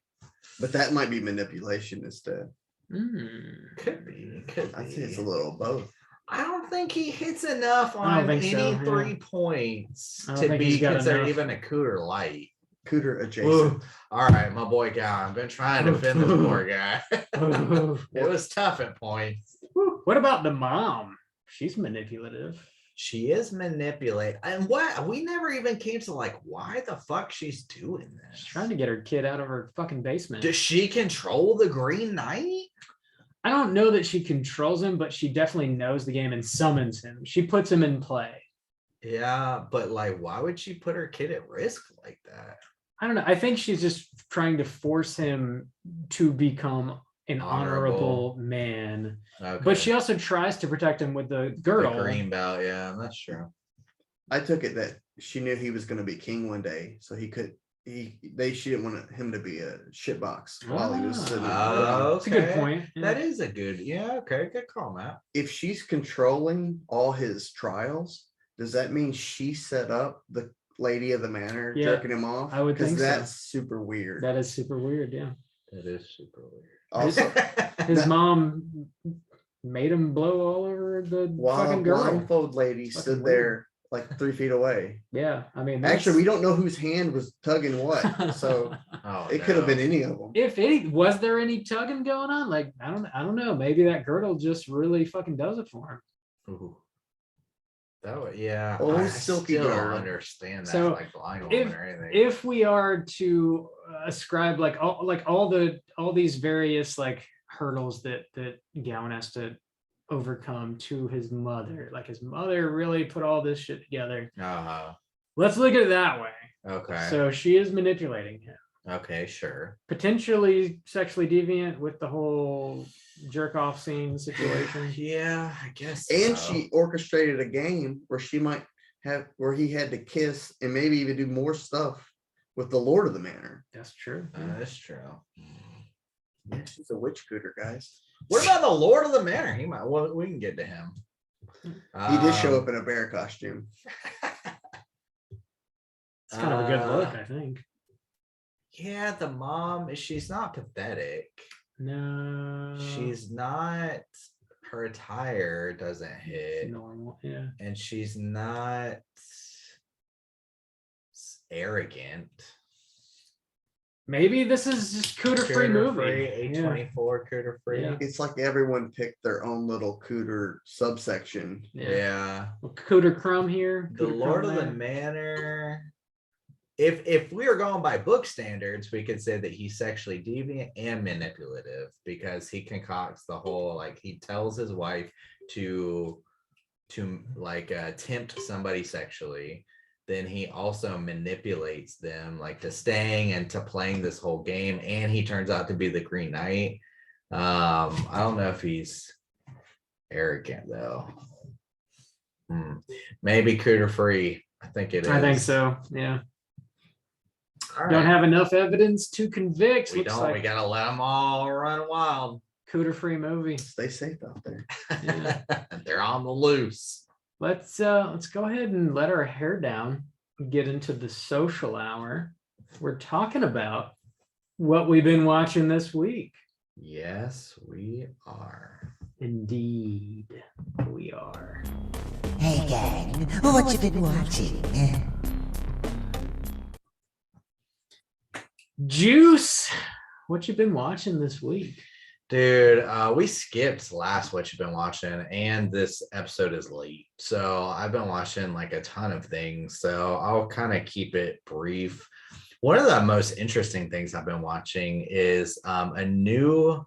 Speaker 4: But that might be manipulation instead.
Speaker 2: Mm.
Speaker 1: Could be. Could
Speaker 4: I think it's
Speaker 1: be.
Speaker 4: a little of both.
Speaker 1: I don't think he hits enough
Speaker 2: I don't
Speaker 1: on
Speaker 2: think
Speaker 1: any
Speaker 2: so, yeah.
Speaker 1: 3 points
Speaker 2: I don't
Speaker 1: to
Speaker 2: think
Speaker 1: be
Speaker 2: he's got
Speaker 1: considered
Speaker 2: enough.
Speaker 1: even a cooter light.
Speaker 4: Cooter adjacent.
Speaker 1: Ooh, all right, my boy Gal. I've been trying to defend this poor guy. It was tough at points.
Speaker 2: What about the mom? She's manipulative.
Speaker 1: She is manipulated. And what we never even came to like why the fuck she's doing this.
Speaker 2: She's trying to get her kid out of her fucking basement.
Speaker 1: Does she control the Green Knight?
Speaker 2: I don't know that she controls him, but she definitely knows the game and summons him. She puts him in play.
Speaker 1: Yeah, but like why would she put her kid at risk like that?
Speaker 2: I don't know. I think she's just trying to force him to become an honorable man.
Speaker 1: Okay.
Speaker 2: But she also tries to protect him with the
Speaker 1: the
Speaker 2: girdle.
Speaker 1: green belt, yeah, that's true.
Speaker 4: I took it that she knew he was going to be king one day, so she didn't want him to be a shitbox while he was sitting.
Speaker 1: Oh,
Speaker 2: That's a good
Speaker 1: okay.
Speaker 2: point. Yeah.
Speaker 1: That is a good, okay, good call, Matt.
Speaker 4: If she's controlling all his trials, does that mean she set up the lady of the manor
Speaker 2: Yeah,
Speaker 4: jerking him off?
Speaker 2: I would
Speaker 4: Because
Speaker 2: think so.
Speaker 4: that's super weird.
Speaker 2: That is super weird. Yeah.
Speaker 1: That is super weird.
Speaker 4: Also,
Speaker 2: His
Speaker 4: That-
Speaker 2: mom made him blow all over the
Speaker 4: while a
Speaker 2: fucking girl.
Speaker 4: blindfold lady
Speaker 2: Fucking
Speaker 4: stood
Speaker 2: weird.
Speaker 4: there like 3 feet away.
Speaker 2: Yeah. I mean,
Speaker 4: Actually, we don't know whose hand was tugging what, so
Speaker 1: Oh,
Speaker 4: it could have
Speaker 1: no.
Speaker 4: been any of them.
Speaker 2: if was there any tugging going on? Like, I don't know. Maybe that girdle just really fucking does it for him.
Speaker 1: Ooh. That would, yeah.
Speaker 4: Oh,
Speaker 1: I
Speaker 4: silky
Speaker 1: still don't
Speaker 4: girl.
Speaker 1: understand that,
Speaker 2: So,
Speaker 1: like blind woman
Speaker 2: if-
Speaker 1: or anything.
Speaker 2: If we are to ascribe all these various like hurdles that Gowan has to overcome to his mother, like his mother really put all this shit together.
Speaker 1: Uh-huh.
Speaker 2: Let's look at it that way.
Speaker 1: Okay.
Speaker 2: So she is manipulating him,
Speaker 1: Okay, sure.
Speaker 2: potentially sexually deviant with the whole jerk off scene situation.
Speaker 1: Yeah, I guess.
Speaker 4: And
Speaker 1: so.
Speaker 4: she orchestrated a game where he had to kiss and maybe even do more stuff with the Lord of the Manor.
Speaker 2: That's true.
Speaker 1: That's true.
Speaker 4: Yeah, she's a witch cooter, guys.
Speaker 1: What about the Lord of the Manor? He might. Well, we can get to him.
Speaker 4: He did show up in a bear costume.
Speaker 2: It's kind of a good look, I think.
Speaker 1: Yeah, the mom, she's not pathetic.
Speaker 2: No,
Speaker 1: She's not, her attire doesn't hit,
Speaker 2: normal. Yeah.
Speaker 1: and she's not arrogant.
Speaker 2: Maybe this is just cooter free movie.
Speaker 1: A24 cooter free.
Speaker 2: Yeah.
Speaker 4: It's like everyone picked their own little cooter subsection.
Speaker 1: Yeah.
Speaker 2: Well, Cooter Crumb here.
Speaker 1: The
Speaker 2: Cooter
Speaker 1: Lord
Speaker 2: Crumb
Speaker 1: of the
Speaker 2: there.
Speaker 1: Manor. If we were going by book standards, we could say that he's sexually deviant and manipulative because he concocts the whole, like, he tells his wife to like tempt somebody sexually. Then he also manipulates them like to staying and to playing this whole game, and he turns out to be the Green Knight. I don't know if he's arrogant though. Maybe cooter free. I think it is.
Speaker 2: I think so. Yeah.
Speaker 1: All
Speaker 2: Don't
Speaker 1: right.
Speaker 2: have enough evidence to convict.
Speaker 1: We
Speaker 2: Looks
Speaker 1: don't.
Speaker 2: like
Speaker 1: We gotta let them all run wild.
Speaker 2: cooter free movie.
Speaker 4: Stay safe out there.
Speaker 2: Yeah.
Speaker 1: They're on the loose.
Speaker 2: Let's go ahead and let our hair down and get into the social hour. We're talking about what we've been watching this week.
Speaker 1: Yes, we are.
Speaker 2: Indeed, we are.
Speaker 5: Hey gang, what you been watching?
Speaker 2: Juice, what you been watching this week?
Speaker 1: Dude, we skipped last what you've been watching, and this episode is late. So I've been watching like a ton of things. So I'll kind of keep it brief. One of the most interesting things I've been watching is a new,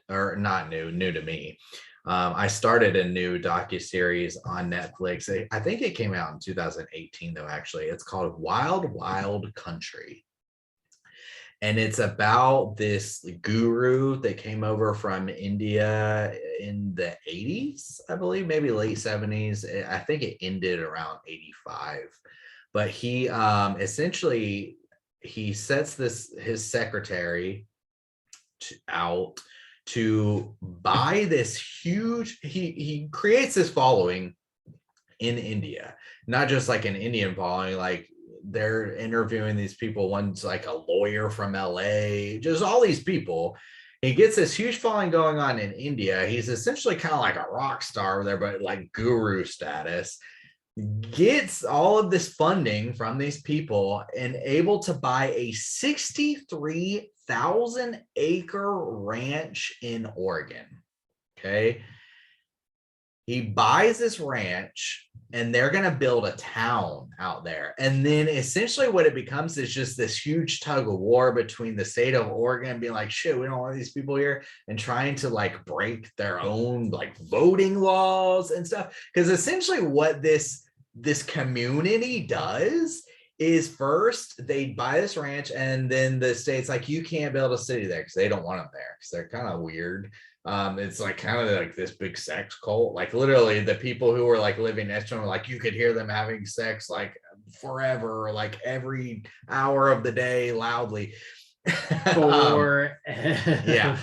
Speaker 1: or not new, new to me. I started a new docuseries on Netflix. I think it came out in 2018, though, actually. It's called Wild Wild Country. And it's about this guru that came over from India in the 80s, I believe, maybe late 70s. I think it ended around 85. But he essentially, he sets his secretary out to buy this huge, he creates this following in India, not just like an Indian following, like they're interviewing these people. One's like a lawyer from LA, just all these people. He gets this huge following going on in India. He's essentially kind of like a rock star there, but like guru status. Gets all of this funding from these people and able to buy a 63,000 acre ranch in Oregon. Okay. He buys this ranch and they're going to build a town out there. And then essentially what it becomes is just this huge tug of war between the state of Oregon being like, shit, we don't want these people here, and trying to like break their own like voting laws and stuff. Because essentially what this community does is first they buy this ranch, and then the state's like, you can't build a city there because they don't want them there because they're kind of weird. It's like kind of like this big sex cult. Like literally the people who were like living next to them, like you could hear them having sex like forever, like every hour of the day loudly. Yeah.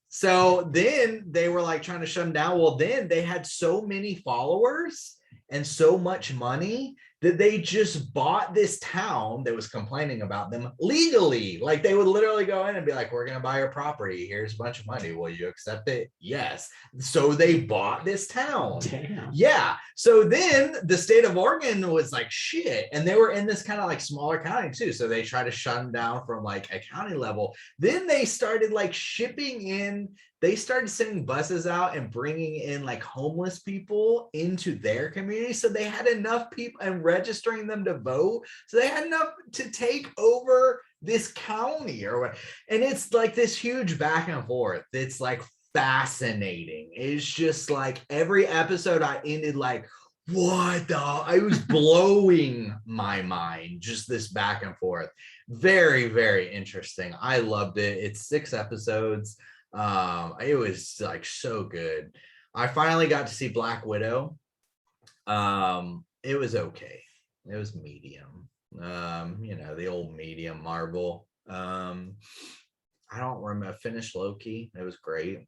Speaker 1: So then they were like trying to shut them down. Well, then they had so many followers and so much money that they just bought this town that was complaining about them legally. Like they would literally go in and be like, we're going to buy your property. Here's a bunch of money. Will you accept it? Yes. So they bought this town.
Speaker 2: Damn.
Speaker 1: Yeah. So then the state of Oregon was like, shit. And they were in this kind of like smaller county too. So they tried to shut them down from like a county level. Then they started like shipping in, they started sending buses out and bringing in like homeless people into their community. So they had enough people and registering them to vote. So they had enough to take over this county or what. And it's like this huge back and forth. It's like fascinating. It's just like every episode I ended like, what the, I was blowing my mind, just this back and forth. Very, very interesting. I loved it. It's 6 episodes. It was like so good. I finally got to see Black Widow. It was okay. It was medium. The old medium Marvel. I don't remember. Finished Loki. It was great.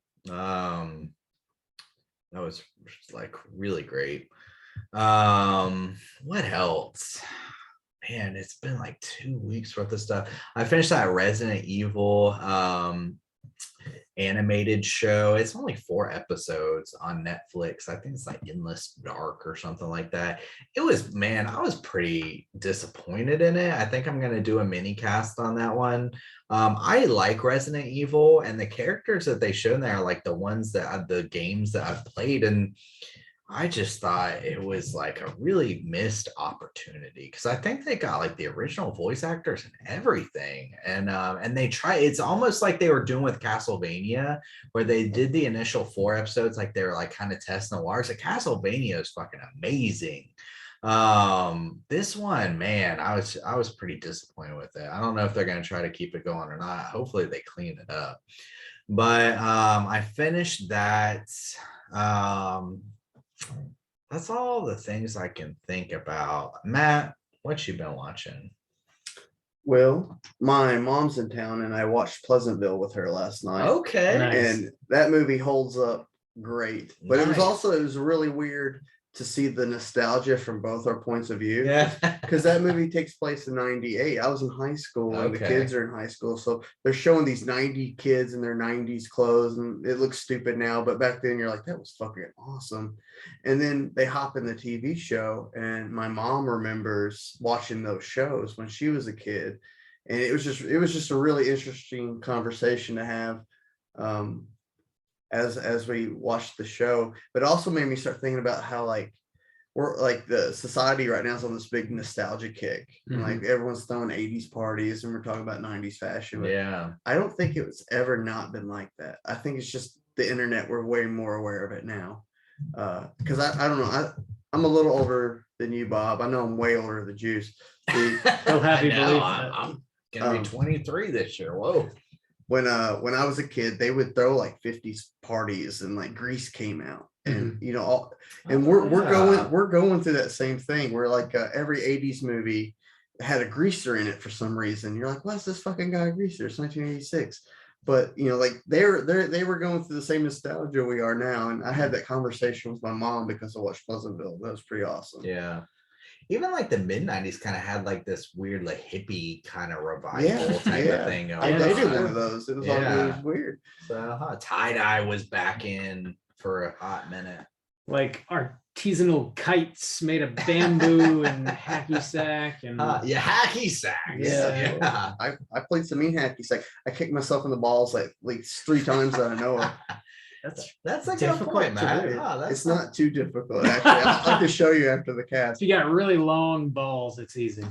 Speaker 1: That was like really great. What else? Man, it's been like 2 weeks worth of stuff. I finished that Resident Evil animated show. It's only 4 episodes on Netflix. I think it's like Endless Dark or something like that. It was, man, I was pretty disappointed in it. I think I'm gonna do a mini cast on that one. I like Resident Evil, and the characters that they show there are like the ones that the games that I've played, and I just thought it was like a really missed opportunity because I think they got like the original voice actors and everything, and they try. It's almost like they were doing with Castlevania, where they did the initial 4 episodes, like they were like kind of testing the waters. Like Castlevania is fucking amazing. This one, man, I was pretty disappointed with it. I don't know if they're gonna try to keep it going or not. Hopefully they clean it up. But I finished that. That's all the things I can think about. Matt, what you been watching?
Speaker 4: Well, my mom's in town and I watched Pleasantville with her last night.
Speaker 1: Okay.
Speaker 2: Nice.
Speaker 4: And that movie holds up great. But it
Speaker 1: Nice.
Speaker 4: was really weird to see the nostalgia from both our points of view.
Speaker 1: Yeah.
Speaker 4: Because that movie takes place in 98. I was in high school and the
Speaker 1: Okay.
Speaker 4: kids are in high school. So they're showing these 90 kids in their 90s clothes and it looks stupid now. But back then you're like, that was fucking awesome. And then they hop in the TV show and my mom remembers watching those shows when she was a kid. And it was just a really interesting conversation to have as we watched the show. But it also made me start thinking about how like we're like the society right now is on this big nostalgia kick. And like everyone's throwing 80s parties and we're talking about 90s fashion. But
Speaker 1: Yeah.
Speaker 4: I don't think it was ever not been like that. I think it's just the internet. We're way more aware of it now. Because I don't know. I'm a little older than you, Bob. I know I'm way older than Juice.
Speaker 2: He'll have you
Speaker 1: I know,
Speaker 2: believe
Speaker 1: I'm gonna be 23 this year. Whoa.
Speaker 4: When I was a kid, they would throw like 50s parties and like Grease came out. And you know, we're going through that same thing where like every 80s movie had a greaser in it for some reason. You're like, what's this fucking guy a greaser? It's 1986. But you know, like they were going through the same nostalgia we are now. And I had that conversation with my mom because I watched Pleasantville. That was pretty awesome.
Speaker 1: Yeah. Even like the mid 90s kind of had like this weird like hippie kind of revival type of thing.
Speaker 4: I
Speaker 1: going
Speaker 4: dated
Speaker 1: on.
Speaker 4: one of those. It was all it was weird.
Speaker 1: So tie-dye was back in for a hot minute.
Speaker 2: like artisanal kites made of bamboo and hacky sack and
Speaker 1: Yeah, hacky sacks.
Speaker 2: Yeah.
Speaker 4: I played some mean hacky sack. I kicked myself in the balls like 3 times that I know of.
Speaker 1: That's a good
Speaker 2: difficult
Speaker 1: point,
Speaker 2: to
Speaker 1: man.
Speaker 2: do.
Speaker 1: Oh, that's
Speaker 4: It's not too difficult, actually. I'll have to show you after the
Speaker 2: if
Speaker 4: cast.
Speaker 2: you got really long balls, it's easy.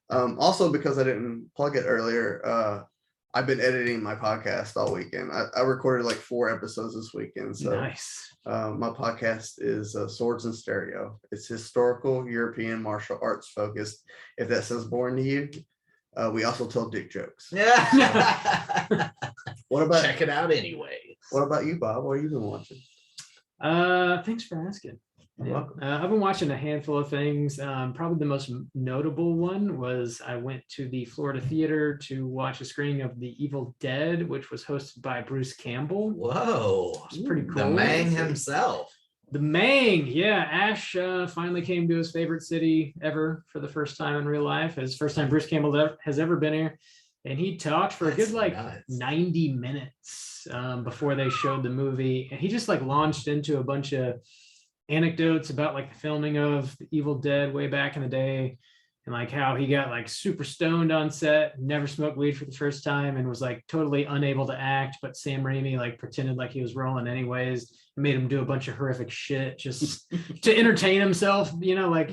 Speaker 4: Also, because I didn't plug it earlier, I've been editing my podcast all weekend. I recorded like 4 episodes this weekend. So
Speaker 2: Nice.
Speaker 4: my podcast is Swords and Stereo. It's historical European martial arts focused. If that sounds boring to you, we also tell dick jokes.
Speaker 1: Yeah.
Speaker 4: What about
Speaker 1: Check it out anyway.
Speaker 4: What about you, Bob? What have you been watching?
Speaker 2: Thanks for asking.
Speaker 4: You're
Speaker 2: Yeah.
Speaker 4: welcome.
Speaker 2: I've been watching a handful of things. Probably the most notable one was I went to the Florida Theater to watch a screening of The Evil Dead, which was hosted by Bruce Campbell.
Speaker 1: Whoa.
Speaker 2: It's pretty
Speaker 1: The
Speaker 2: cool.
Speaker 1: man himself.
Speaker 2: The Mang, yeah. Ash finally came to his favorite city ever for the first time in real life. His first time Bruce Campbell has ever been here. And he talked for a
Speaker 1: That's
Speaker 2: good like
Speaker 1: nuts.
Speaker 2: 90 minutes before they showed the movie. And he just like launched into a bunch of anecdotes about like the filming of The Evil Dead way back in the day. And like how he got like super stoned on set, never smoked weed for the first time, and was like totally unable to act. But Sam Raimi like pretended like he was rolling anyways, and made him do a bunch of horrific shit just to entertain himself, you know, like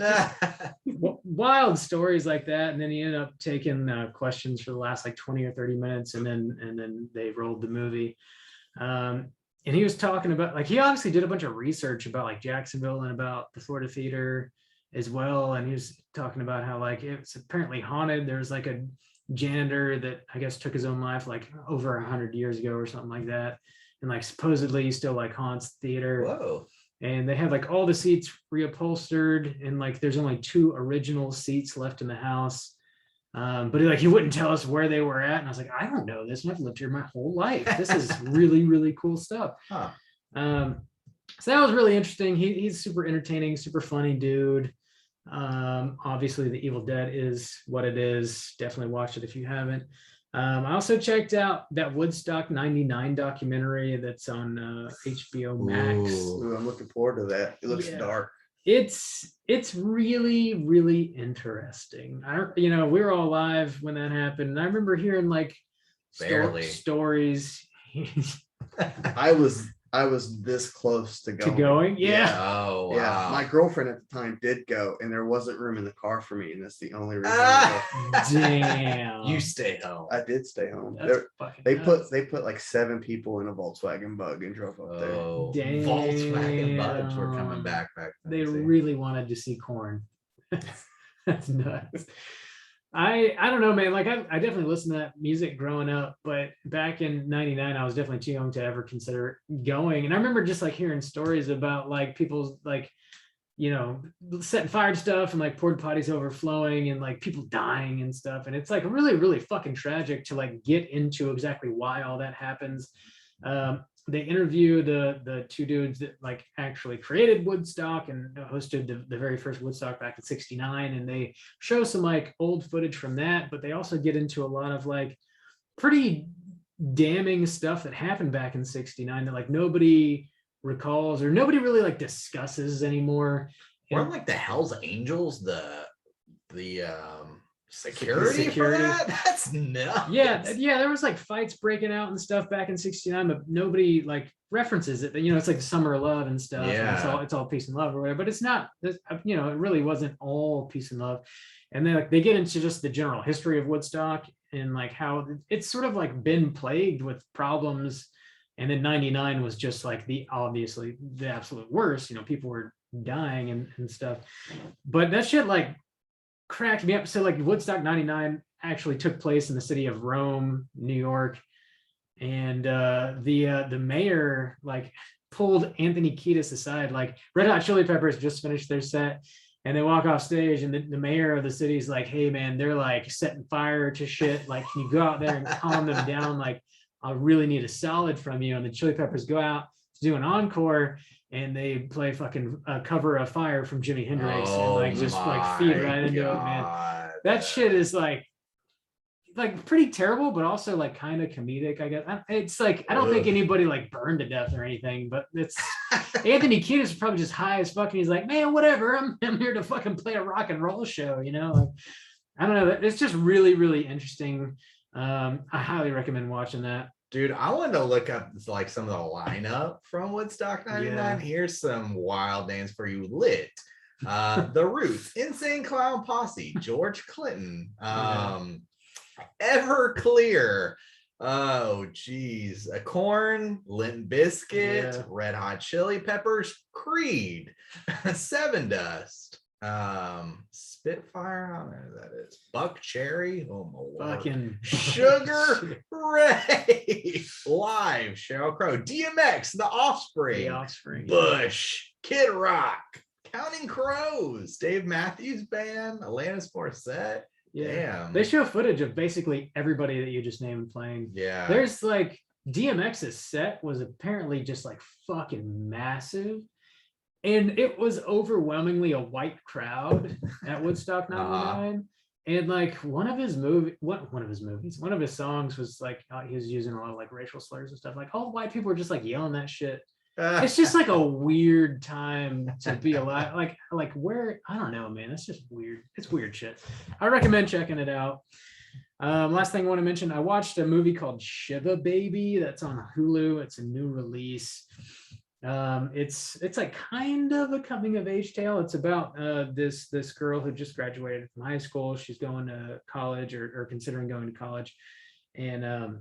Speaker 2: wild stories like that. And then he ended up taking questions for the last like 20 or 30 minutes, and then they rolled the movie. And he was talking about like he obviously did a bunch of research about like Jacksonville and about the Florida Theater as well. And he was talking about how like it's apparently haunted. There's like a janitor that I guess took his own life like over 100 years ago or something like that. And like supposedly he still like haunts the theater.
Speaker 1: Whoa.
Speaker 2: And they had like all the seats reupholstered, and like there's only 2 original seats left in the house. But like he wouldn't tell us where they were at. And I was like, I don't know this. I've lived here my whole life. This is really, really cool stuff.
Speaker 1: Huh.
Speaker 2: So that was really interesting. He's super entertaining, super funny dude. Obviously the Evil Dead is what it is. Definitely watch it if you haven't. I also checked out that Woodstock 99 documentary that's on HBO Max.
Speaker 1: Ooh.
Speaker 4: Ooh, I'm looking forward to that. It looks
Speaker 2: Yeah.
Speaker 4: dark.
Speaker 2: It's really, really interesting. We were all alive when that happened. And I remember hearing like
Speaker 1: Barely.
Speaker 2: stories
Speaker 4: I was this close to
Speaker 2: to
Speaker 4: going.
Speaker 2: going. Yeah.
Speaker 1: Oh wow.
Speaker 4: Yeah, my girlfriend at the time did go, and there wasn't room in the car for me, and that's the only reason
Speaker 2: Damn.
Speaker 1: You stay home.
Speaker 4: I did stay home.
Speaker 2: That's fucking
Speaker 4: They
Speaker 2: nuts.
Speaker 4: put like 7 people in a Volkswagen Bug and drove up there.
Speaker 1: Oh,
Speaker 2: Damn.
Speaker 1: Volkswagen Bugs were coming back then.
Speaker 2: They
Speaker 1: see?
Speaker 2: really wanted to see Korn. That's nuts. I don't know, man. Like I definitely listened to that music growing up, but back in '99, I was definitely too young to ever consider going. And I remember just like hearing stories about like people's like, setting fire to stuff and like porta potties overflowing and like people dying and stuff. And it's like really, really fucking tragic to like get into exactly why all that happens. They interview the two dudes that like actually created Woodstock and hosted the very first Woodstock back in '69, and they show some like old footage from that, but they also get into a lot of like pretty damning stuff that happened back in '69 that like nobody recalls or nobody really like discusses anymore.
Speaker 1: Weren't like the Hell's Angels the security for that? That's nuts.
Speaker 2: Yeah, there was like fights breaking out and stuff back in '69, but nobody like references it. It's like the Summer of Love and stuff.
Speaker 1: Yeah.
Speaker 2: And it's all peace and love or whatever, but it's not. It really wasn't all peace and love. And then like they get into just the general history of Woodstock and like how it's sort of like been plagued with problems. And then '99 was just like obviously the absolute worst. People were dying and stuff. But that shit like cracked me up. So like Woodstock 99 actually took place in the city of Rome, New York, and the mayor like pulled Anthony Kiedis aside. Like Red Hot Chili Peppers just finished their set and they walk off stage and the mayor of the city is like, hey man, they're like setting fire to shit, like can you go out there and calm them down? Like I really need a solid from you. And the Chili Peppers go out to do an encore and they play fucking cover of Fire from Jimi Hendrix and like just like feed right into it, man. That shit is like pretty terrible, but also like kind of comedic, I guess. It's like I don't think anybody like burned to death or anything, but it's Anthony Kiedis is probably just high as fuck, and he's like, man, whatever. I'm here to fucking play a rock and roll show, Like, I don't know. It's just really, really interesting. I highly recommend watching that.
Speaker 1: Dude, I wanted to look up like some of the lineup from Woodstock 99.
Speaker 2: Yeah.
Speaker 1: Here's some wild names for you. Lit. The Roots, Insane Clown Posse, George Clinton, Everclear. Oh, geez. Korn, Limp Bizkit, Red Hot Chili Peppers, Creed, Seven Dust, Spitfire. I don't know who that is. Buck Cherry. Oh my lord.
Speaker 2: Fucking
Speaker 1: Sugar Ray. Live. Sheryl Crow. DMX. The Offspring. Bush. Kid Rock. Counting Crows. Dave Matthews Band. Alanis Morissette.
Speaker 2: Yeah.
Speaker 1: Damn.
Speaker 2: They show footage of basically everybody that you just named playing.
Speaker 1: Yeah.
Speaker 2: There's like DMX's set was apparently just like fucking massive. And it was overwhelmingly a white crowd at Woodstock 99. And like one of his songs was like he was using a lot of like racial slurs and stuff. Like all white people were just like yelling that shit. It's just like a weird time to be alive. Like where, I don't know, man. It's just weird. It's weird shit. I recommend checking it out. Last thing I want to mention, I watched a movie called Shiva Baby that's on Hulu. It's a new release. It's like kind of a coming of age tale. It's about this girl who just graduated from high school. She's going to college or considering going to college, and a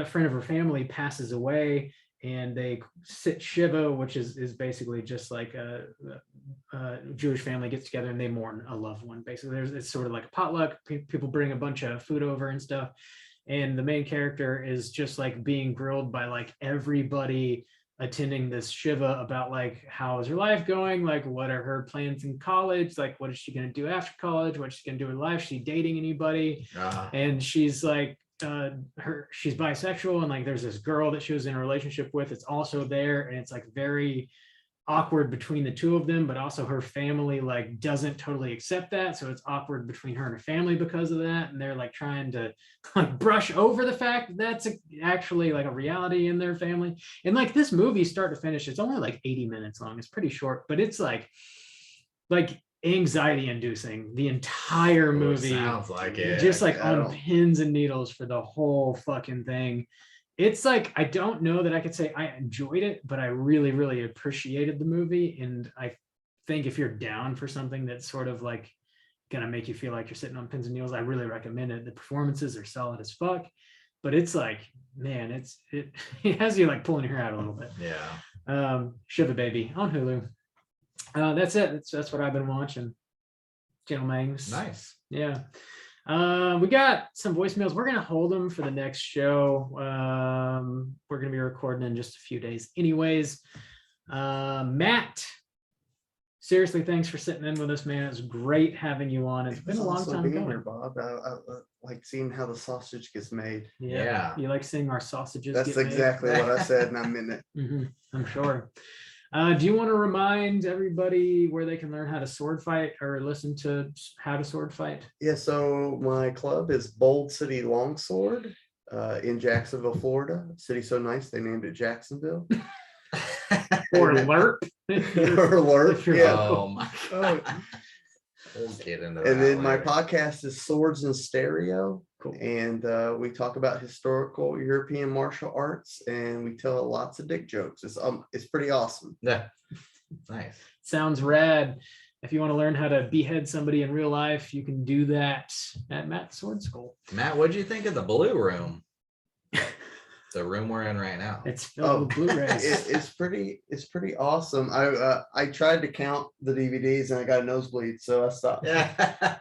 Speaker 2: friend of her family passes away, and they sit Shiva, which is basically just like a Jewish family gets together and they mourn a loved one. Basically, it's sort of like a potluck. People bring a bunch of food over and stuff. And the main character is just like being grilled by like everybody attending this Shiva about like how is her life going, like what are her plans in college, like what is she going to do after college, what's she going to do in life, is she dating anybody? And she's like she's bisexual, and like there's this girl that she was in a relationship with. It's also there, and it's like very awkward between the two of them, but also her family like doesn't totally accept that, so it's awkward between her and her family because of that, and they're like trying to like brush over the fact that that's actually like a reality in their family. And like this movie start to finish, it's only like 80 minutes long. It's pretty short, but it's like anxiety inducing the entire movie.
Speaker 1: Sounds like it.
Speaker 2: Just like
Speaker 4: I
Speaker 2: on
Speaker 4: don't-
Speaker 2: pins and needles for the whole fucking thing. It's like, I don't know that I could say I enjoyed it, but I really, really appreciated the movie. And I think if you're down for something that's sort of like gonna make you feel like you're sitting on pins and needles, I really recommend it. The performances are solid as fuck, but it's like, man, it has you like pulling your hair out a little bit.
Speaker 1: Yeah.
Speaker 2: Shiva Baby on Hulu. That's it. That's what I've been watching. Gentlemen.
Speaker 1: Nice.
Speaker 2: Yeah. We got some voicemails. We're gonna hold them for the next show. We're gonna be recording in just a few days anyways. Matt, seriously, thanks for sitting in with us, man. It's great having you on. It's been a long
Speaker 4: Also
Speaker 2: time
Speaker 4: being
Speaker 2: coming.
Speaker 4: here, Bob. I like seeing how the sausage gets made.
Speaker 1: Yeah.
Speaker 2: You like seeing our sausages
Speaker 4: That's
Speaker 2: get made?
Speaker 4: exactly what I said, and I meant it.
Speaker 2: I'm sure. Do you want to remind everybody where they can learn how to sword fight or listen to how to sword fight?
Speaker 4: Yeah, so my club is Bold City Longsword in Jacksonville, Florida. City so nice they named it Jacksonville.
Speaker 2: Or LERP?
Speaker 4: Or
Speaker 2: If
Speaker 4: LERP,
Speaker 2: you're-
Speaker 4: yeah.
Speaker 1: Oh my
Speaker 4: Oh,
Speaker 1: We'll get into
Speaker 4: and
Speaker 1: that
Speaker 4: then my
Speaker 1: later.
Speaker 4: podcast is Swords and Stereo,
Speaker 2: Cool.
Speaker 4: and we talk about historical European martial arts, and we tell lots of dick jokes. It's pretty awesome.
Speaker 1: Yeah. Nice.
Speaker 2: Sounds rad. If you want to learn how to behead somebody in real life, you can do that at Matt's Sword School.
Speaker 1: Matt, what'd you think of the blue room? The room we're in right now.
Speaker 2: It's filled with Blu-rays.
Speaker 4: It's pretty awesome. I tried to count the DVDs and I got a nosebleed, so I stopped.
Speaker 1: Yeah.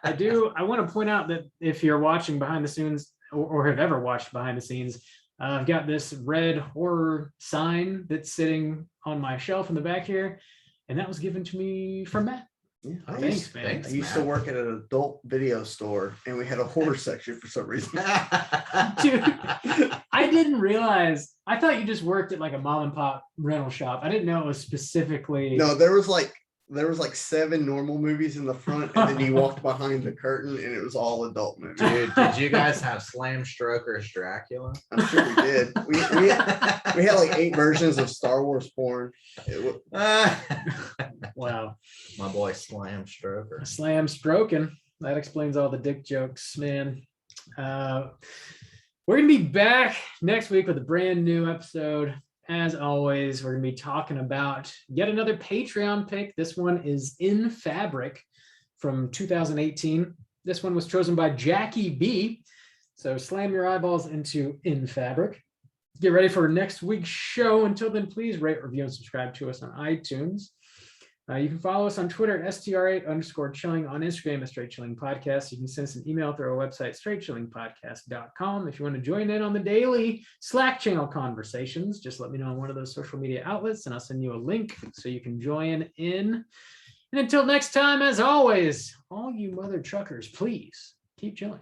Speaker 2: I want to point out that if you're watching behind the scenes or have ever watched behind the scenes, I've got this red horror sign that's sitting on my shelf in the back here, and that was given to me from Matt.
Speaker 4: Yeah.
Speaker 1: Oh,
Speaker 2: Thanks, man.
Speaker 1: thanks,
Speaker 4: I used to
Speaker 1: Matt.
Speaker 4: work at an adult video store, and we had a horror section for some reason.
Speaker 2: Dude, I didn't realize. I thought you just worked at like a mom and pop rental shop. I didn't know it was specifically.
Speaker 4: No, there was like 7 normal movies in the front, and then you walked behind the curtain, and it was all adult movies.
Speaker 1: Dude, did you guys have Slam Stroker's Dracula?
Speaker 4: I'm sure we did. We had like 8 versions of Star Wars porn.
Speaker 2: Wow.
Speaker 1: My boy Slam Stroker.
Speaker 2: Slam stroking. That explains all the dick jokes, man. We're gonna be back next week with a brand new episode. As always, we're gonna be talking about yet another Patreon pick. This one is In Fabric from 2018. This one was chosen by Jackie B. So slam your eyeballs into In Fabric. Get ready for next week's show. Until then, please rate, review, and subscribe to us on iTunes. You can follow us on Twitter at STR8_chilling, on Instagram at Straight Chilling Podcast. You can send us an email through our website, straightchillingpodcast.com. If you want to join in on the daily Slack channel conversations, just let me know on one of those social media outlets and I'll send you a link so you can join in. And until next time, as always, all you mother truckers, please keep chilling.